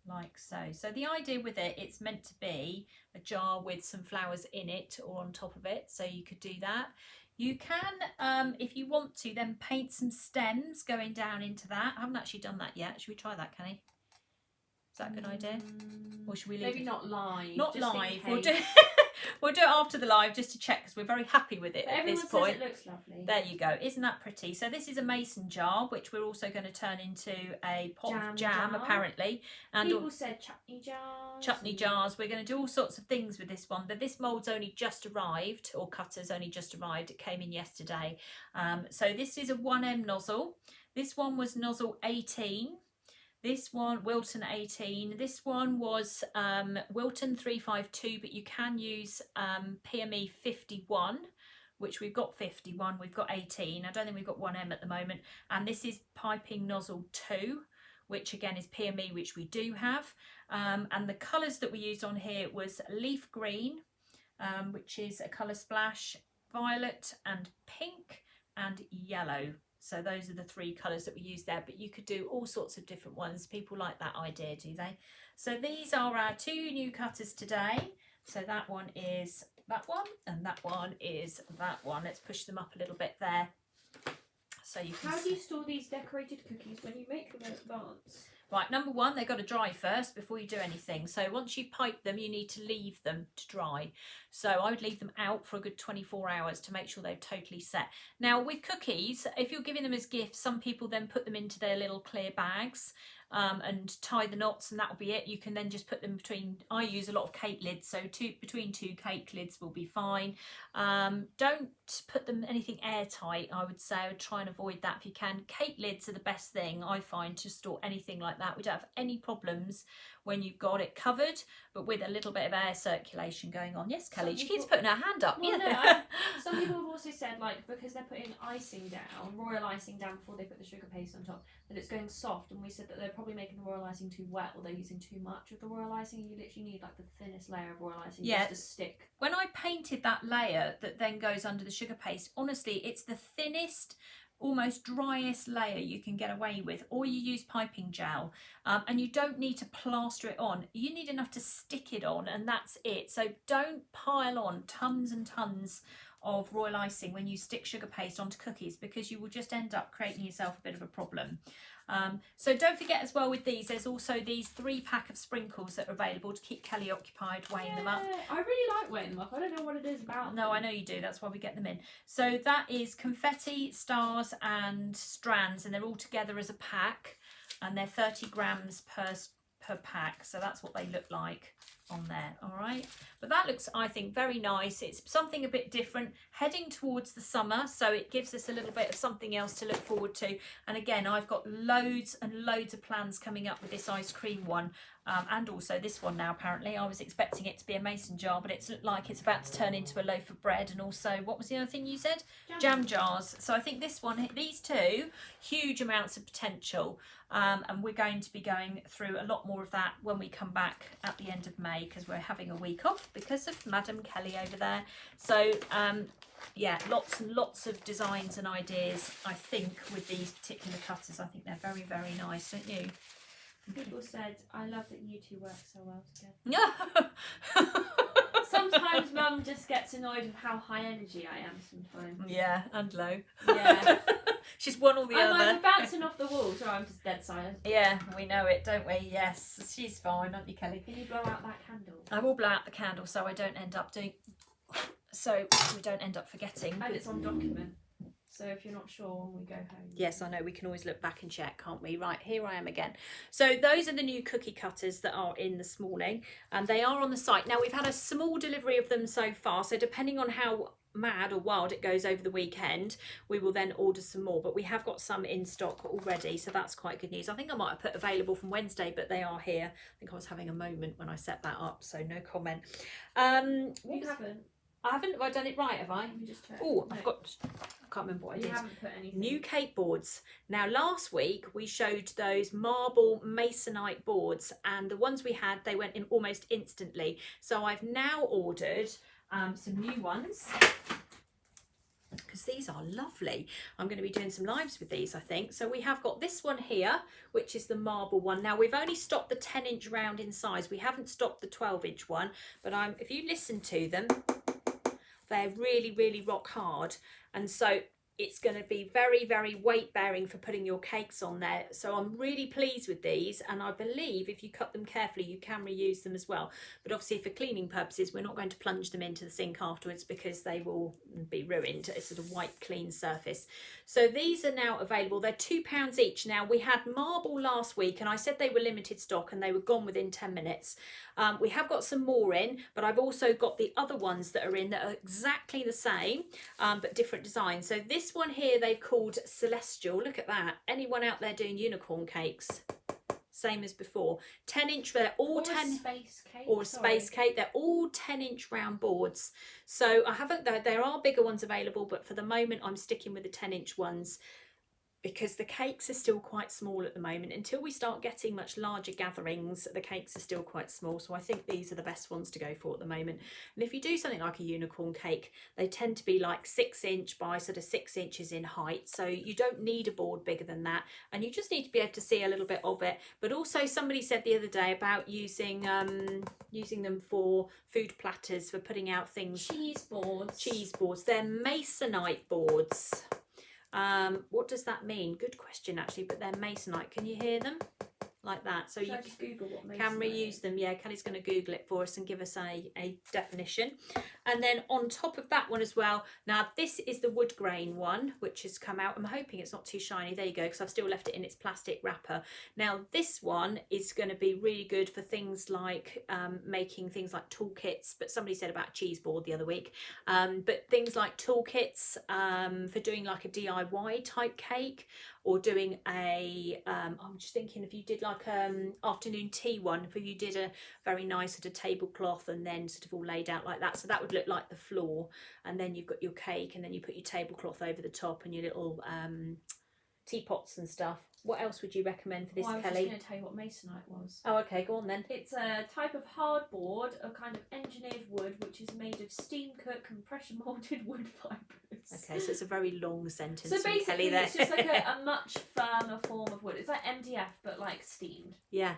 like so. So the idea with it, it's meant to be a jar with some flowers in it or on top of it, so you could do that. You can, if you want to, then paint some stems going down into that. I haven't actually done that yet. Should we try that, Kenny? Is that a good idea? Or should we leave Maybe it? not live. Not just live. in We'll case. do we'll do it after the live just to check, because we're very happy with it at this point. Everyone says it looks lovely. There you go. Isn't that pretty? So this is a mason jar, which we're also going to turn into a pot of jam, jar. apparently. And people said chutney jars. Chutney jars. We're going to do all sorts of things with this one, but this mould's only just arrived, or cutter's only just arrived. It came in yesterday. So this is a 1M nozzle. This one was nozzle 18. This one, Wilton 18. This one was Wilton 352, but you can use PME 51, which we've got 51, we've got 18. I don't think we've got 1M at the moment. And this is piping nozzle 2, which again is PME, which we do have. And the colours that we used on here was leaf green, which is a colour splash, violet and pink and yellow. So those are the 3 colours that we use there, but you could do all sorts of different ones. People like that idea, do they? So these are our 2 new cutters today. So that one is that one, and that one is that one. Let's push them up a little bit there. So you can How do you store these decorated cookies when you make them in advance? Right, number one, they've got to dry first before you do anything. So once you've piped them, you need to leave them to dry. So I would leave them out for a good 24 hours to make sure they're totally set. Now with cookies, if you're giving them as gifts, some people then put them into their little clear bags and tie the knots, and that'll be it. You can then just put them between, I use a lot of cake lids, so between 2 cake lids will be fine. Don't put them anything airtight, I would say. I would try and avoid that if you can. Cake lids are the best thing, I find, to store anything like that. We don't have any problems when you've got it covered, but with a little bit of air circulation going on. Yes, Kelly, she keeps putting her hand up. Well, yeah. no, some people have also said, like, because they're putting icing down, royal icing down before they put the sugar paste on top, that it's going soft, and we said that they're probably making the royal icing too wet, or they're using too much of the royal icing. You literally need like the thinnest layer of royal icing just to stick. When I painted that layer that then goes under the sugar paste, honestly, it's the thinnest, almost driest layer you can get away with, or you use piping gel, and you don't need to plaster it on. You need enough to stick it on, and that's it. So don't pile on tons and tons of royal icing when you stick sugar paste onto cookies, because you will just end up creating yourself a bit of a problem. So don't forget as well with these, there's also these 3-pack of sprinkles that are available to keep Kelly occupied weighing them up. I really like weighing them up. I don't know what it is about No, them. I know you do. That's why we get them in. So that is confetti, stars and strands, and they're all together as a pack, and they're 30 grams per pack. So that's what they look like on there. All right, but that looks, I think, very nice. It's something a bit different, heading towards the summer, so it gives us a little bit of something else to look forward to. And again, I've got loads and loads of plans coming up with this ice cream one, and also this one now. Apparently I was expecting it to be a mason jar, but it's looked like it's about to turn into a loaf of bread. And also, what was the other thing you said? Jam jars. So I think this one, these 2 huge amounts of potential, and we're going to be going through a lot more of that when we come back at the end of May, because we're having a week off because of Madam Kelly over there. So yeah, lots and lots of designs and ideas, I think, with these particular cutters. I think they're very, very nice, don't you? People said, I love that you two work so well together. Yeah. Sometimes Mum just gets annoyed with how high energy I am sometimes. Yeah, and low. Yeah. She's one or the I'm other. either bouncing off the walls or I'm just dead silent. Yeah, we know it, don't we? Yes, she's fine, aren't you, Kelly? Can you blow out that candle? I will blow out the candle so I don't end up doing... So we don't end up forgetting. And it's on document. So if you're not sure when we go home. Yes, I know, we can always look back and check, can't we? Right, here I am again. So those are the new cookie cutters that are in this morning, and they are on the site. Now, we've had a small delivery of them so far, so depending on how mad or wild it goes over the weekend, we will then order some more, but we have got some in stock already, so that's quite good news. I think I might have put available from Wednesday, but they are here. I think I was having a moment when I set that up, so no comment. You haven't. I haven't. Have I done it right? Have I? Let me just check. Oh, No. I can't remember what I You did. haven't put anything. New cake boards. Now, last week we showed those marble masonite boards, and the ones we had, they went in almost instantly. So I've now ordered some new ones, because these are lovely. I'm going to be doing some lives with these, I think. So we have got this one here, which is the marble one. Now, we've only stopped the 10-inch round in size. We haven't stopped the 12-inch one, but if you listen to them, they're really, really rock hard. And so it's going to be very, very weight bearing for putting your cakes on there. So I'm really pleased with these, and I believe if you cut them carefully you can reuse them as well. But obviously for cleaning purposes we're not going to plunge them into the sink afterwards, because they will be ruined. It's sort of white clean surface. So these are now available. They're £2 each. Now, we had marble last week and I said they were limited stock and they were gone within 10 minutes. We have got some more in, but I've also got the other ones that are in that are exactly the same, but different designs. So this one here they've called Celestial. Look at that. Anyone out there doing unicorn cakes? Same as before. 10-inch, they're all or 10. A space cake. Or a space cake. They're all 10-inch round boards. So I haven't, there are bigger ones available, but for the moment I'm sticking with the 10-inch ones, because the cakes are still quite small at the moment. Until we start getting much larger gatherings, the cakes are still quite small. So I think these are the best ones to go for at the moment. And if you do something like a unicorn cake, they tend to be like 6-inch by sort of 6 inches in height. So you don't need a board bigger than that. And you just need to be able to see a little bit of it. But also somebody said the other day about using them for food platters, for putting out things. Cheese boards. Cheese boards. They're masonite boards. What does that mean? Good question, actually, but they're masonite. Can you hear them? Like that. So you just Google what can reuse them. Yeah, Kelly's going to Google it for us and give us a definition. And then on top of that one as well, now this is the wood grain one, which has come out. I'm hoping it's not too shiny. There you go, because I've still left it in its plastic wrapper. Now this one is going to be really good for things like making things like toolkits, but somebody said about cheese board the other week. But things like toolkits for doing like a DIY type cake, or doing a I'm just thinking if you did like afternoon tea one, if you did a very nice sort of tablecloth and then sort of all laid out like that, so that would look like the floor, and then you've got your cake and then you put your tablecloth over the top and your little teapots and stuff. What else would you recommend for this, I was Kelly? just going to tell you what masonite was. Oh, okay, go on then. It's a type of hardboard, a kind of engineered wood, which is made of steam cooked and pressure molded wood fibres. Okay, so it's a very long sentence. So from basically, Kelly there. it's just like a much firmer form of wood. It's like MDF, but like steamed. Yeah,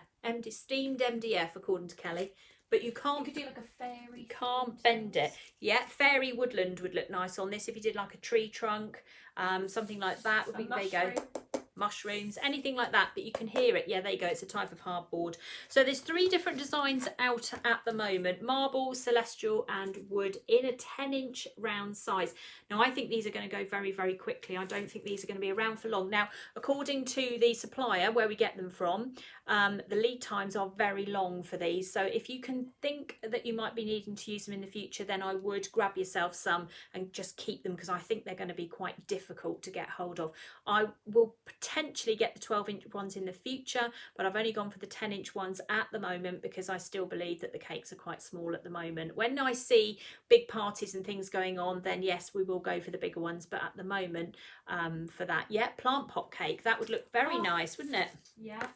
steamed MDF according to Kelly. But you can't. You could do like a fairy. You can't bend it. Yeah, fairy woodland would look nice on this if you did like a tree trunk, something like that. Would be, there you go. Mushrooms, anything like that, but you can hear it. Yeah, there you go. It's a type of hardboard. So there's 3 different designs out at the moment: marble, celestial and wood, in a 10-inch round size. Now I think these are going to go very, very quickly. I don't think these are going to be around for long. Now, according to the supplier where we get them from, the lead times are very long for these. So if you can think that you might be needing to use them in the future, then I would grab yourself some and just keep them, because I think they're going to be quite difficult to get hold of. I will potentially get the 12-inch ones in the future, but I've only gone for the 10-inch ones at the moment because I still believe that the cakes are quite small at the moment. When I see big parties and things going on, then yes, we will go for the bigger ones, but at the moment for that, yeah, plant pot cake, that would look very nice, wouldn't it? Yeah.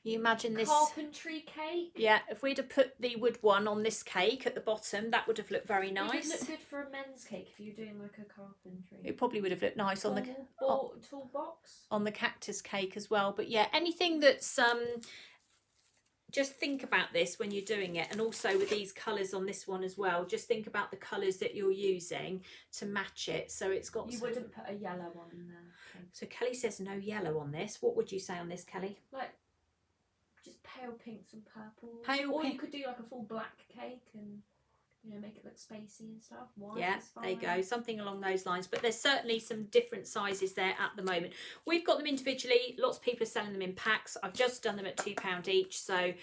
You imagine this carpentry cake. Yeah, if we'd have put the wood one on this cake at the bottom, that would have looked very nice. It would look good for a men's cake if you're doing like a carpentry. It probably would have looked nice on the toolbox. On the cactus cake as well. But yeah, anything that's just think about this when you're doing it, and also with these colours on this one as well. Just think about the colours that you're using to match it. So it's got. You wouldn't put a yellow one in there. Okay. So Kelly says no yellow on this. What would you say on this, Kelly? Like just pale pinks and purples. Pale or pink. You could do like a full black cake and, you know, make it look spacey and stuff. White Yeah, is fine. there you go, something along those lines. But there's certainly some different sizes there at the moment. We've got them individually. Lots of people are selling them in packs. I've just done them at £2 each, so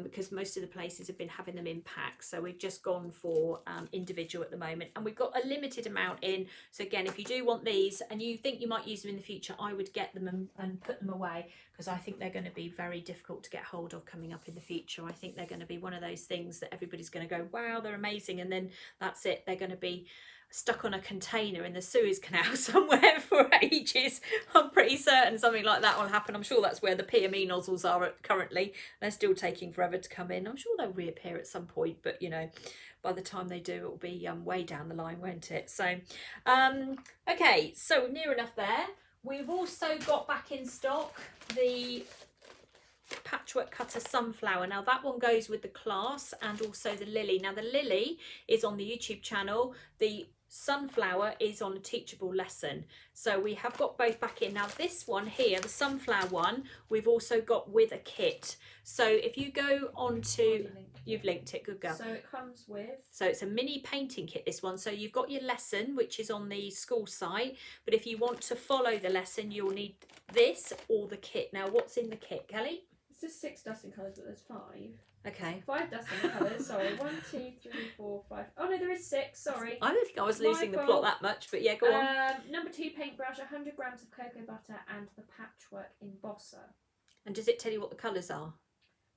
because most of the places have been having them in packs, so we've just gone for individual at the moment, and we've got a limited amount in. So again, if you do want these and you think you might use them in the future, I would get them and put them away, because I think they're going to be very difficult to get hold of coming up in the future. I think they're going to be one of those things that everybody's going to go, wow, they're amazing, and then that's it. They're going to be stuck on a container in the Suez Canal somewhere for ages. I'm pretty certain something like that will happen. I'm sure that's where the PME nozzles are at currently. They're still taking forever to come in. I'm sure they'll reappear at some point, but you know, by the time they do, it will be way down the line, won't it? So okay, so we're near enough there. We've also got back in stock the patchwork cutter sunflower. Now that one goes with the class and also the lily. Now the lily is on the YouTube channel, the sunflower is on a teachable lesson, so we have got both back in. Now this one here, the sunflower one, we've also got with a kit. So if you go on to, you've linked it, good girl. So it comes with, so it's a mini painting kit, this one. So you've got your lesson, which is on the school site, but if you want to follow the lesson, you'll need this or the kit. Now what's in the kit, Kelly? it's just 6 dusting colours, but there's 5. Okay. 5 dusting colours, sorry. 1, 2, 3, 4, 5. Oh no, there is 6, sorry. I don't think I was losing the plot that much, but yeah, go on. Number 2 paintbrush, 100 grams of cocoa butter, and the patchwork embosser. And does it tell you what the colours are?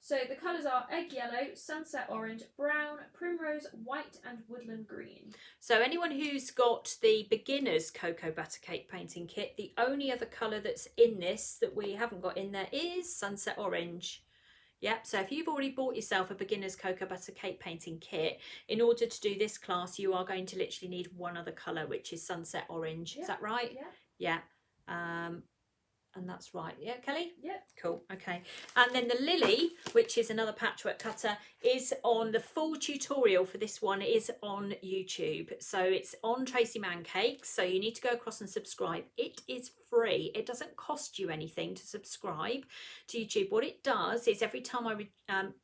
So the colours are egg yellow, sunset orange, brown, primrose, white, and woodland green. So anyone who's got the beginner's cocoa butter cake painting kit, the only other colour that's in this that we haven't got in there is sunset orange. Yep, so if you've already bought yourself a beginner's cocoa butter cake painting kit, in order to do this class, you are going to literally need one other colour, which is sunset orange. Yep. Is that right? Yeah. Yeah. And that's right. Yeah, Kelly? Yep. Cool. Okay. And then the lily, which is another patchwork cutter, is on the full tutorial for this one is on YouTube. So it's on Tracey Mann Cakes. So you need to go across and subscribe. It is free. It doesn't cost you anything to subscribe to YouTube. What it does is every time I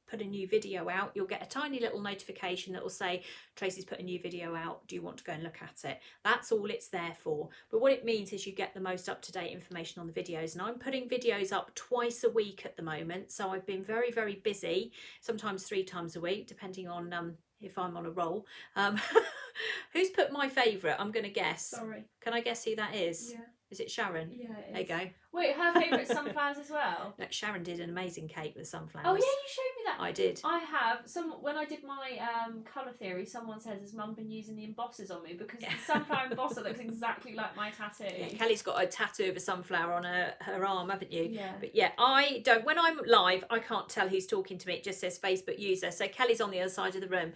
put a new video out, you'll get a tiny little notification that will say, Tracey's put a new video out. Do you want to go and look at it? That's all it's there for. But what it means is you get the most up-to-date information on the videos. And I'm putting videos up twice a week at the moment. So I've been very, very busy, sometimes 3 times a week, depending on if I'm on a roll. Who's put my favourite? I'm going to guess. Sorry. Can I guess who that is? Yeah. Is it Sharon? Yeah, it is. There you go. Wait, her favourite sunflowers as well? No, Sharon did an amazing cake with sunflowers. Oh yeah, you showed me that. I did. I have. When I did my colour theory, someone says, has Mum been using the embossers on me? Because the sunflower embosser looks exactly like my tattoo. Yeah, Kelly's got a tattoo of a sunflower on her arm, haven't you? Yeah. But yeah, I don't, when I'm live, I can't tell who's talking to me. It just says Facebook user. So Kelly's on the other side of the room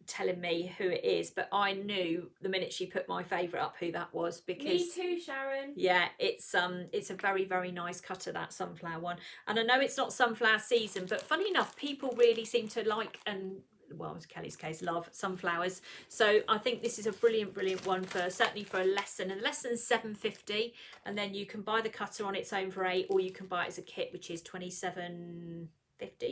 telling me who it is, but I knew the minute she put my favourite up who that was, because Me too, Sharon. yeah, it's a very, very nice cutter, that sunflower one. And I know it's not sunflower season, but funny enough, people really seem to like, and well, in Kelly's case, love sunflowers. So I think this is a brilliant, brilliant one for certainly for a lesson. And the lesson's £7.50, and then you can buy the cutter on its own for £8, or you can buy it as a kit, which is £27.50,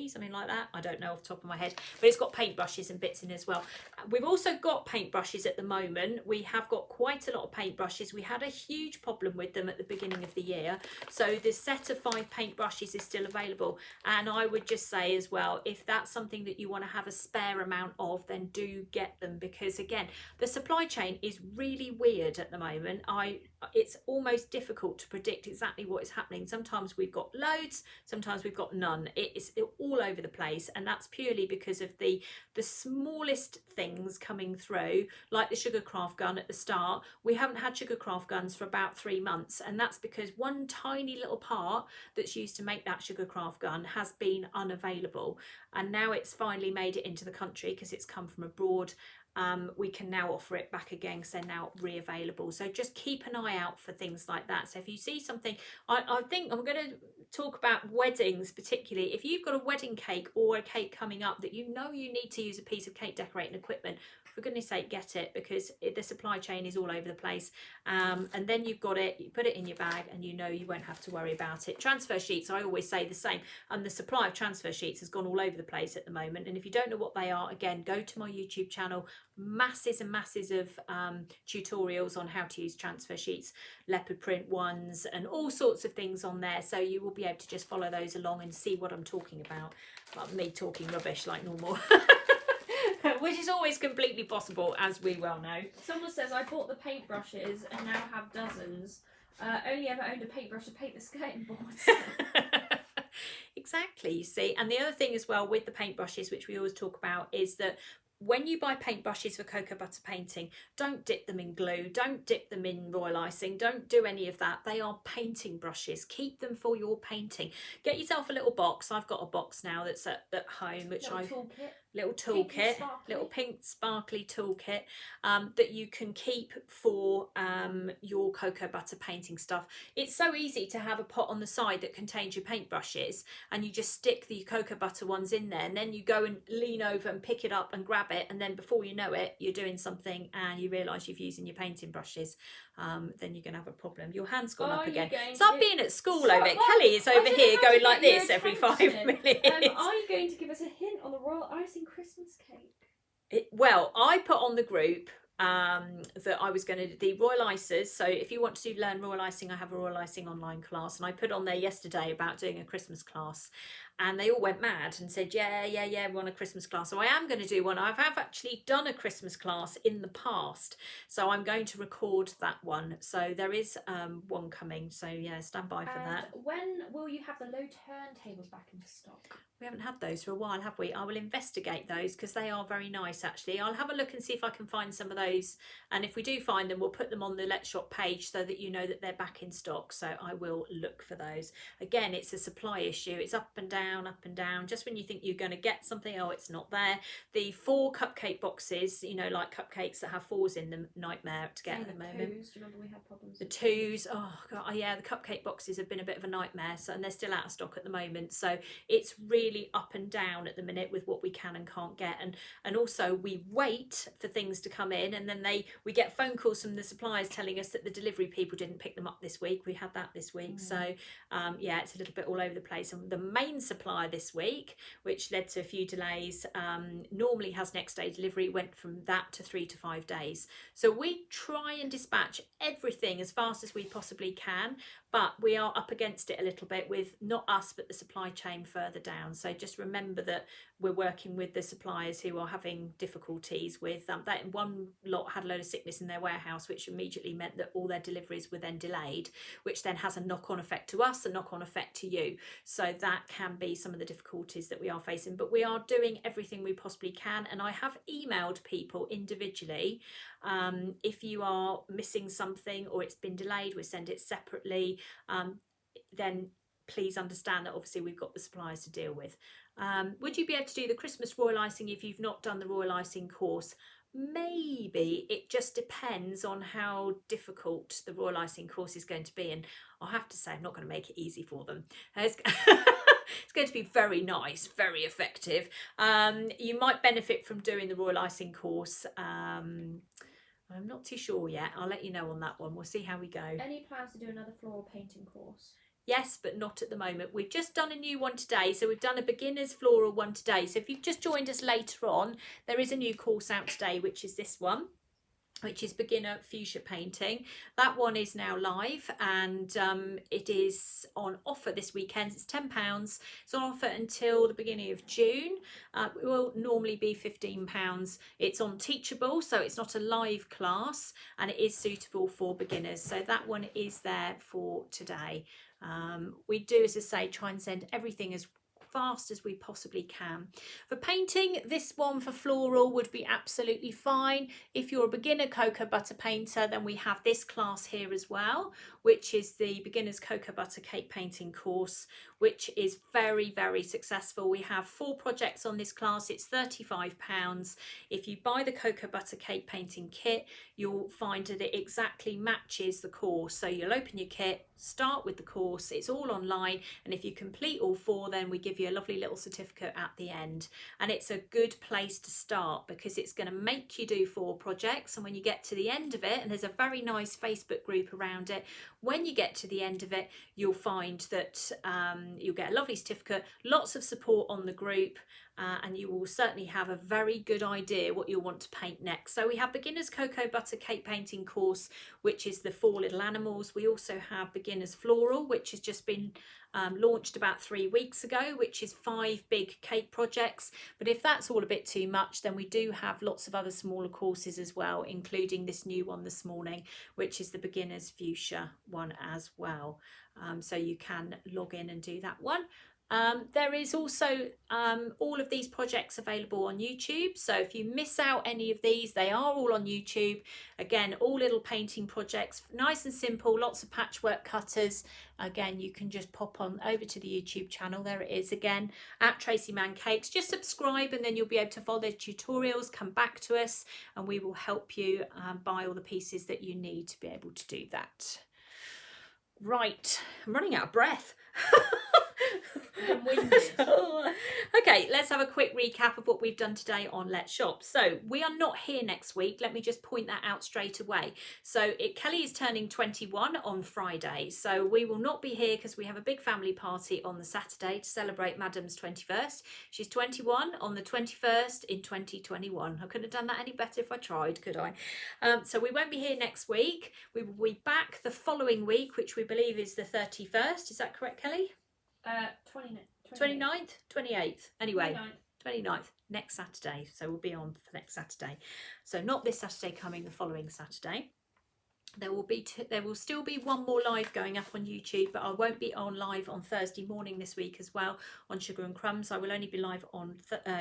something like that. I don't know off the top of my head, but it's got paintbrushes and bits in as well. We've also got paintbrushes at the moment. We have got quite a lot of paintbrushes. We had a huge problem with them at the beginning of the year, so the set of 5 paintbrushes is still available. And I would just say as well, if that's something that you want to have a spare amount of, then do get them, because again, the supply chain is really weird at the moment. it's almost difficult to predict exactly what is happening. Sometimes we've got loads, sometimes we've got none. It's all over the place, and that's purely because of the smallest things coming through, like the sugar craft gun at the start. We haven't had sugar craft guns for about 3 months, and that's because one tiny little part that's used to make that sugar craft gun has been unavailable, and now it's finally made it into the country because it's come from abroad. We can now offer it back again because they're now re-available. So just keep an eye out for things like that. So if you see something, I think I'm going to talk about weddings particularly. If you've got a wedding cake or a cake coming up that you know you need to use a piece of cake decorating equipment, for goodness sake, get it, because the supply chain is all over the place. And then you've got it, you put it in your bag, and you know you won't have to worry about it. Transfer sheets, I always say the same, and the supply of transfer sheets has gone all over the place at the moment. And if you don't know what they are, again, go to my YouTube channel. Masses and masses of tutorials on how to use transfer sheets, leopard print ones, and all sorts of things on there. So you will be able to just follow those along and see what I'm talking about. Like me talking rubbish like normal. Which is always completely possible, as we well know. Someone says, I bought the paintbrushes and now have dozens. Only ever owned a paintbrush to paint the skirting boards. Exactly, you see. And the other thing as well with the paintbrushes, which we always talk about, is that when you buy paintbrushes for cocoa butter painting, don't dip them in glue, don't dip them in royal icing, don't do any of that. They are painting brushes. Keep them for your painting. Get yourself a little box. I've got a box now that's at home, which little toolkit, little pink sparkly toolkit that you can keep for your cocoa butter painting stuff. It's so easy to have a pot on the side that contains your paintbrushes, and you just stick the cocoa butter ones in there, and then you go and lean over and pick it up and grab it, and then before you know it, you're doing something and you realise you've used your painting brushes. Then you're going to have a problem. Your hand's gone up again. Stop being at school over it. Kelly is over here going like this every 5 minutes. Are you going to give us a hint on the royal icing Christmas cake? Well, I put on the group that I was going to do the royal icers. So if you want to learn royal icing, I have a royal icing online class, and I put on there yesterday about doing a Christmas class, and they all went mad and said, yeah, we want a Christmas class. So I am going to do one. I have actually done a Christmas class in the past, so I'm going to record that one. So there is one coming. So yeah, stand by for that. When will you have the low turntables back into stock? We haven't had those for a while, have we? I will investigate those because they are very nice, actually. I'll have a look and see if I can find some of those. And if we do find them, we'll put them on the Let's Shop page so that you know that they're back in stock. So I will look for those. Again, it's a supply issue. It's up and down, up and down. Just when you think you're going to get something, oh, it's not there. The 4 cupcake boxes, you know, like cupcakes that have 4s in them, nightmare to get at the moment. The 2s, do you remember we had problems? The 2s, oh God, yeah, the cupcake boxes have been a bit of a nightmare. So, and they're still out of stock at the moment. So it's really up and down at the minute with what we can and can't get, and also we wait for things to come in, and then we get phone calls from the suppliers telling us that the delivery people didn't pick them up this week. We had that this week. So yeah, it's a little bit all over the place. And the main supplier this week, which led to a few delays, normally has next day delivery, went from that to 3 to 5 days. So we try and dispatch everything as fast as we possibly can, but we are up against it a little bit with not us but the supply chain further down. So just remember that we're working with the suppliers who are having difficulties with that. One lot had a load of sickness in their warehouse, which immediately meant that all their deliveries were then delayed, which then has a knock-on effect to us, a knock-on effect to you. So that can be some of the difficulties that we are facing, but we are doing everything we possibly can. And I have emailed people individually. If you are missing something or it's been delayed, we send it separately. Then please understand that obviously we've got the suppliers to deal with. Would you be able to do the Christmas royal icing if you've not done the royal icing course? Maybe. It just depends on how difficult the royal icing course is going to be, and I'll have to say I'm not going to make it easy for them. It's going to be very nice, very effective. You might benefit from doing the royal icing course. I'm not too sure yet. I'll let you know on that one. We'll see how we go. Any plans to do another floral painting course? Yes, but not at the moment. We've just done a new one today. So we've done a beginner's floral one today. So if you've just joined us later on, there is a new course out today, which is this one. which is beginner fuchsia painting. That one is now live, and it is on offer this weekend. It's £10. It's on offer until the beginning of June. It will normally be £15. It's on Teachable, so it's not a live class, and it is suitable for beginners. So that one is there for today. We do, as I say, try and send everything as fast as we possibly can. For painting, this one for Floral would be absolutely fine. If you're a beginner cocoa butter painter, then we have this class here as well, which is the beginner's cocoa butter cake painting course, which is very, very successful. We have 4 projects on this class. It's £35. If you buy the cocoa butter cake painting kit, you'll find that it exactly matches the course. So you'll open your kit, start with the course, it's all online, and if you complete all 4, then we give you a lovely little certificate at the end. And it's a good place to start because it's going to make you do 4 projects, and when you get to the end of it, and there's a very nice Facebook group around it, when you get to the end of it, you'll find that you'll get a lovely certificate, lots of support on the group, and you will certainly have a very good idea what you'll want to paint next. So we have beginners cocoa butter cake painting course, which is the 4 little animals. We also have beginners floral, which has just been launched about 3 weeks ago, which is 5 big cake projects. But if that's all a bit too much, then we do have lots of other smaller courses as well, including this new one this morning, which is the beginners fuchsia one as well. So you can log in and do that one. There is also all of these projects available on YouTube, so if you miss out any of these, they are all on YouTube. Again, all little painting projects, nice and simple, lots of patchwork cutters. Again, you can just pop on over to the YouTube channel. There it is again, at Tracey Mann Cakes. Just subscribe and then you'll be able to follow the tutorials, come back to us, and we will help you buy all the pieces that you need to be able to do that. Right, I'm running out of breath. Okay, let's have a quick recap of what we've done today on Let's Shop. So we are not here next week. Let me just point that out straight away. So Kelly is turning 21 on Friday. So we will not be here because we have a big family party on the Saturday to celebrate Madam's 21st. She's 21 on the 21st in 2021. I couldn't have done that any better if I tried, could I? So we won't be here next week. We will be back the following week, which we believe is the 31st. Is that correct, Kelly? 29th, 28th, anyway, 29th, next Saturday. So we'll be on for next Saturday. So not this Saturday coming, the following Saturday. There will still be one more live going up on YouTube, but I won't be on live on Thursday morning this week as well on Sugar and Crumbs. I will only be live on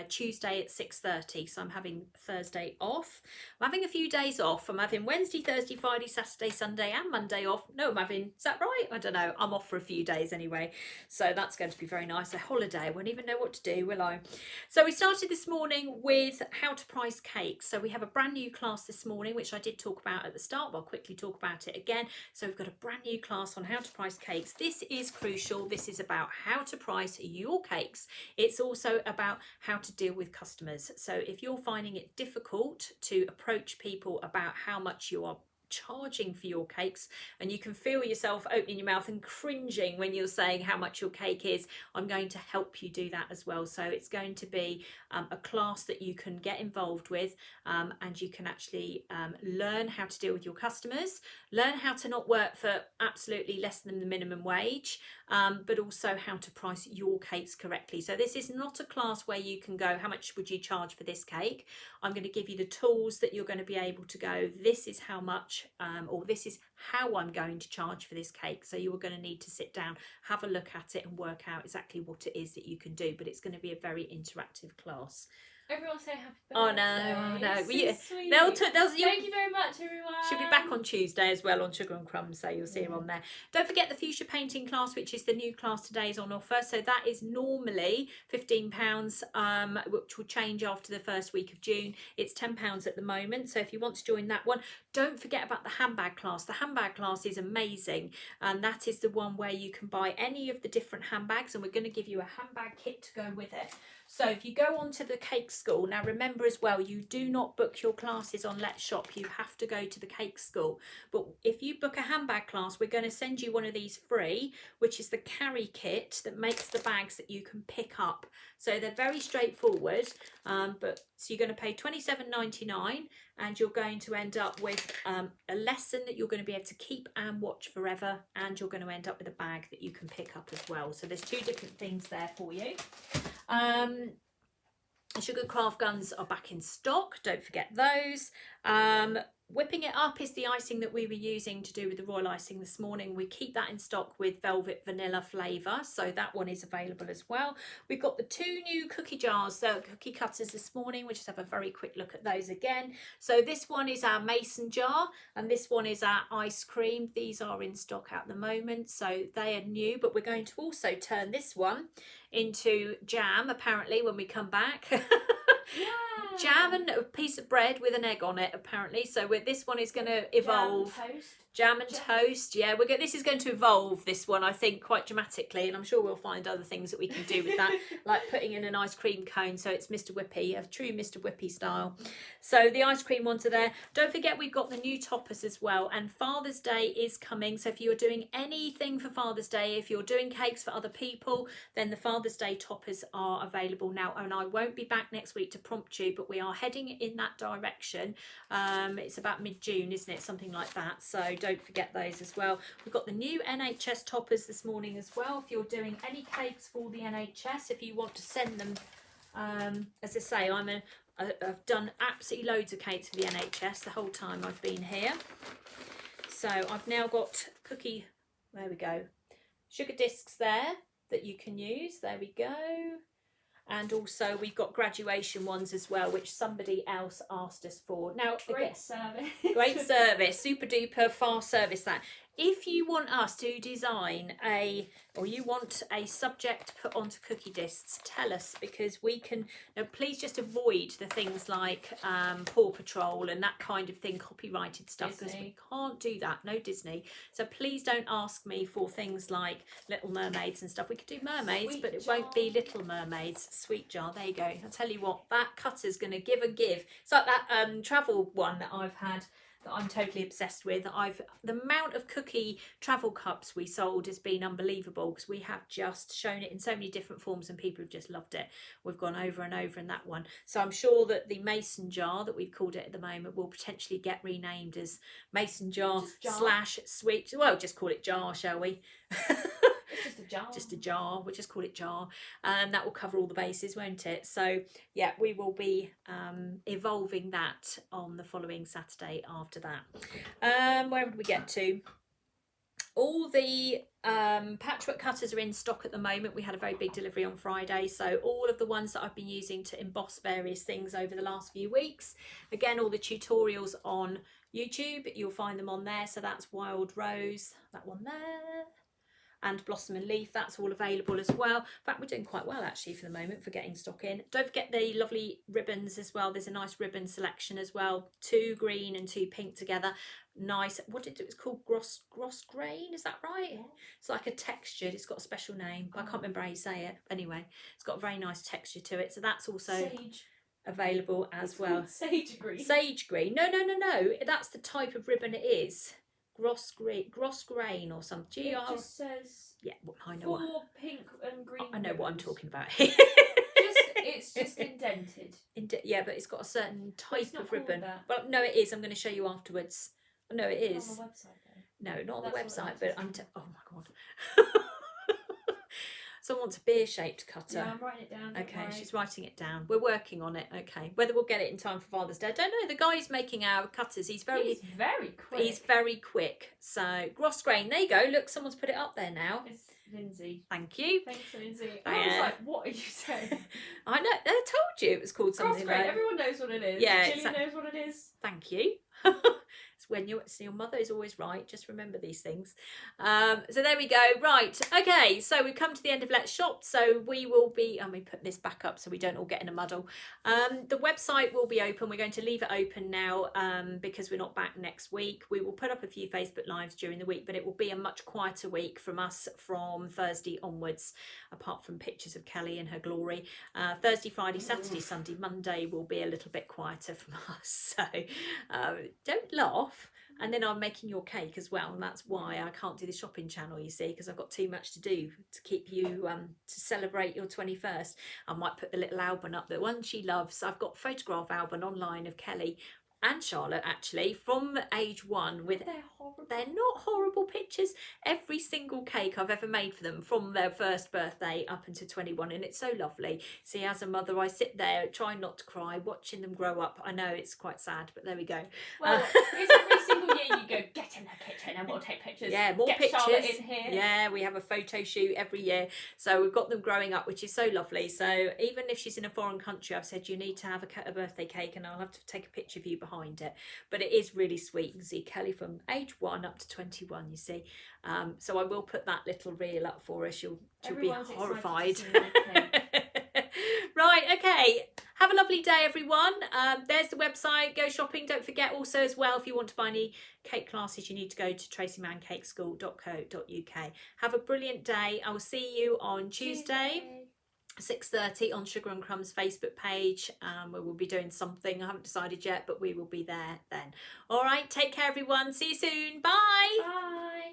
Tuesday at 6:30, so I'm having Thursday off. I'm having a few days off. I'm having Wednesday, Thursday, Friday, Saturday, Sunday and Monday off. No, I'm having, is that right? I don't know. I'm off for a few days anyway, so that's going to be very nice. A holiday. I won't even know what to do, will I? So we started this morning with how to price cakes. So we have a brand new class this morning, which I did talk about at the start, but I'll quickly talk about it again. So we've got a brand new class on how to price cakes. This is crucial. This is about how to price your cakes. It's also about how to deal with customers. So if you're finding it difficult to approach people about how much you are charging for your cakes, and you can feel yourself opening your mouth and cringing when you're saying how much your cake is, I'm going to help you do that as well. So it's going to be a class that you can get involved with, and you can actually learn how to deal with your customers, learn how to not work for absolutely less than the minimum wage, but also how to price your cakes correctly. So this is not a class where you can go, how much would you charge for this cake? I'm going to give you the tools that you're going to be able to go, this is how much, or this is how I'm going to charge for this cake. So you are going to need to sit down, have a look at it and work out exactly what it is that you can do. But it's going to be a very interactive class. Everyone say happy birthday. Oh no, So sweet. Thank you very much, everyone. She'll be back on Tuesday as well on Sugar and Crumbs, so you'll see her on there. Don't forget the fuchsia painting class, which is the new class today, is on offer. So that is normally £15, which will change after the first week of June. It's £10 at the moment. So if you want to join that one, don't forget about the handbag class. The handbag class is amazing, and that is the one where you can buy any of the different handbags, and we're going to give you a handbag kit to go with it. So if you go onto the Cake School. Now remember as well, you do not book your classes on Let's Shop. You have to go to the Cake School. But if you book a handbag class, we're going to send you one of these free, which is the carry kit that makes the bags that you can pick up. So they're very straightforward, but so you're going to pay $27.99 and you're going to end up with a lesson that you're going to be able to keep and watch forever, and you're going to end up with a bag that you can pick up as well. So there's two different things there for you. Sugar craft guns are back in stock, don't forget those. Whipping it up is the icing that we were using to do with the royal icing this morning. We keep that in stock with velvet vanilla flavour, so that one is available as well. We've got the two new cookie jars, cookie cutters this morning. We'll just have a very quick look at those again. So this one is our mason jar and this one is our ice cream. These are in stock at the moment, so they are new, but we're going to also turn this one into jam apparently when we come back. Yeah. Jam and a piece of bread with an egg on it apparently, so this one is going to evolve. Jam and toast, yeah. This is going to evolve, this one, I think, quite dramatically, and I'm sure we'll find other things that we can do with that, like putting in an ice cream cone so it's Mr. Whippy, a true Mr. Whippy style. So the ice cream ones are there. Don't forget we've got the new toppers as well, and Father's Day is coming, so if you're doing anything for Father's Day, if you're doing cakes for other people, then the Father's Day toppers are available now, and I won't be back next week to prompt you, but we are heading in that direction. It's about mid-June, isn't it? Something like that, so don't forget those as well. We've got the new NHS toppers this morning as well. If you're doing any cakes for the NHS, if you want to send them, as I say, I've done absolutely loads of cakes for the NHS the whole time I've been here. So I've now got there we go, sugar discs there that you can use. There we go. And also we've got graduation ones as well, which somebody else asked us for. Now, great service. Great service, super duper fast service that. If you want us to design or you want a subject put onto cookie discs, tell us, because we can, please just avoid the things like Paw Patrol and that kind of thing, copyrighted stuff, because we can't do that, no Disney. So please don't ask me for things like Little Mermaids and stuff. We could do mermaids, Sweet but it jar. won't be Little Mermaids. Sweet jar, there you go. I'll tell you what, that cutter's going to give a give. It's like that travel one that I've had, that I'm totally obsessed with. The amount of cookie travel cups we sold has been unbelievable, because we have just shown it in so many different forms and people have just loved it. We've gone over and over in that one. So I'm sure that the mason jar that we've called it at the moment will potentially get renamed as mason jar / sweet. Well, just call it jar, shall we? It's just a jar. Just a jar. We'll just call it jar, and that will cover all the bases, won't it? So yeah, we will be evolving that on the following Saturday after that. Where would we get to? All the patchwork cutters are in stock at the moment. We had a very big delivery on Friday, so all of the ones that I've been using to emboss various things over the last few weeks. Again, all the tutorials on YouTube, you'll find them on there. So that's Wild Rose, that one there, and Blossom and Leaf, that's all available as well. In fact, we're doing quite well actually for the moment for getting stock in. Don't forget the lovely ribbons as well. There's a nice ribbon selection as well. 2 green and 2 pink together. Nice. It's called Gross Grain, is that right? Yeah. It's like a textured, it's got a special name, but I can't remember how you say it. Anyway, it's got a very nice texture to it. So that's also Sage. Available as well. Sage green. Sage green. No. That's the type of ribbon it is. Gross grain or something. It just says. Yeah, I know. 4 pink and green. I know ribbons. what I'm talking about here. It's just indented. Yeah, but it's got a certain type of ribbon. That. Well, no, it is. I'm going to show you afterwards. No, it is. On the website, though. No, not on the website, but oh my god. Someone wants a beer-shaped cutter. Yeah, I'm writing it down. Okay, she's writing it down. We're working on it. Okay, whether we'll get it in time for Father's Day, I don't know. The guy who's making our cutters, he's very quick. He's very quick. So Gross Grain, there you go. Look, someone's put it up there now. It's Lindsay. Thank you. Thanks, Lindsay. I was like, what are you saying? I know. I told you it was called something. Gross Grain. Everyone knows what it is. Yeah, Gillian knows what it is. Thank you. When your mother is always right, just remember these things. So there we go. Right, okay, so we've come to the end of Let's Shop. So we will be, and we put this back up so we don't all get in a muddle. The website will be open. We're going to leave it open now because we're not back next week. We will put up a few Facebook Lives during the week, but it will be a much quieter week from us from Thursday onwards, apart from pictures of Kelly in her glory. Thursday, Friday, Saturday, Sunday, Monday will be a little bit quieter from us. So don't laugh. And then I'm making your cake as well, and that's why I can't do the shopping channel, you see, because I've got too much to do to keep you to celebrate your 21st. I might put the little album up, the one she loves. I've got a photograph album online of Kelly and Charlotte actually from age 1 with They're horrible. they're not horrible pictures. Every single cake I've ever made for them from their first birthday up until 21, and it's so lovely. See, as a mother, I sit there trying not to cry, watching them grow up. I know it's quite sad, but there we go. Well, it's every single year you go, get in the kitchen and we'll take pictures. Yeah, more get pictures. Charlotte in here. Yeah, we have a photo shoot every year. So we've got them growing up, which is so lovely. So even if she's in a foreign country, I've said you need to have a birthday cake and I'll have to take a picture of you behind it. But it is really sweet. You can see Kelly from age 1 up to 21, you see. So I will put that little reel up for her. She'll Everyone's be horrified. excited to see my cake. Right, okay. Have a lovely day, everyone. There's the website. Go shopping. Don't forget also as well, if you want to buy any cake classes, you need to go to tracymanncakeschool.co.uk. Have a brilliant day. I will see you on Tuesday. 6:30 on Sugar and Crumbs Facebook page, where we'll be doing something. I haven't decided yet, but we will be there then. All right, take care everyone. See you soon. Bye. Bye.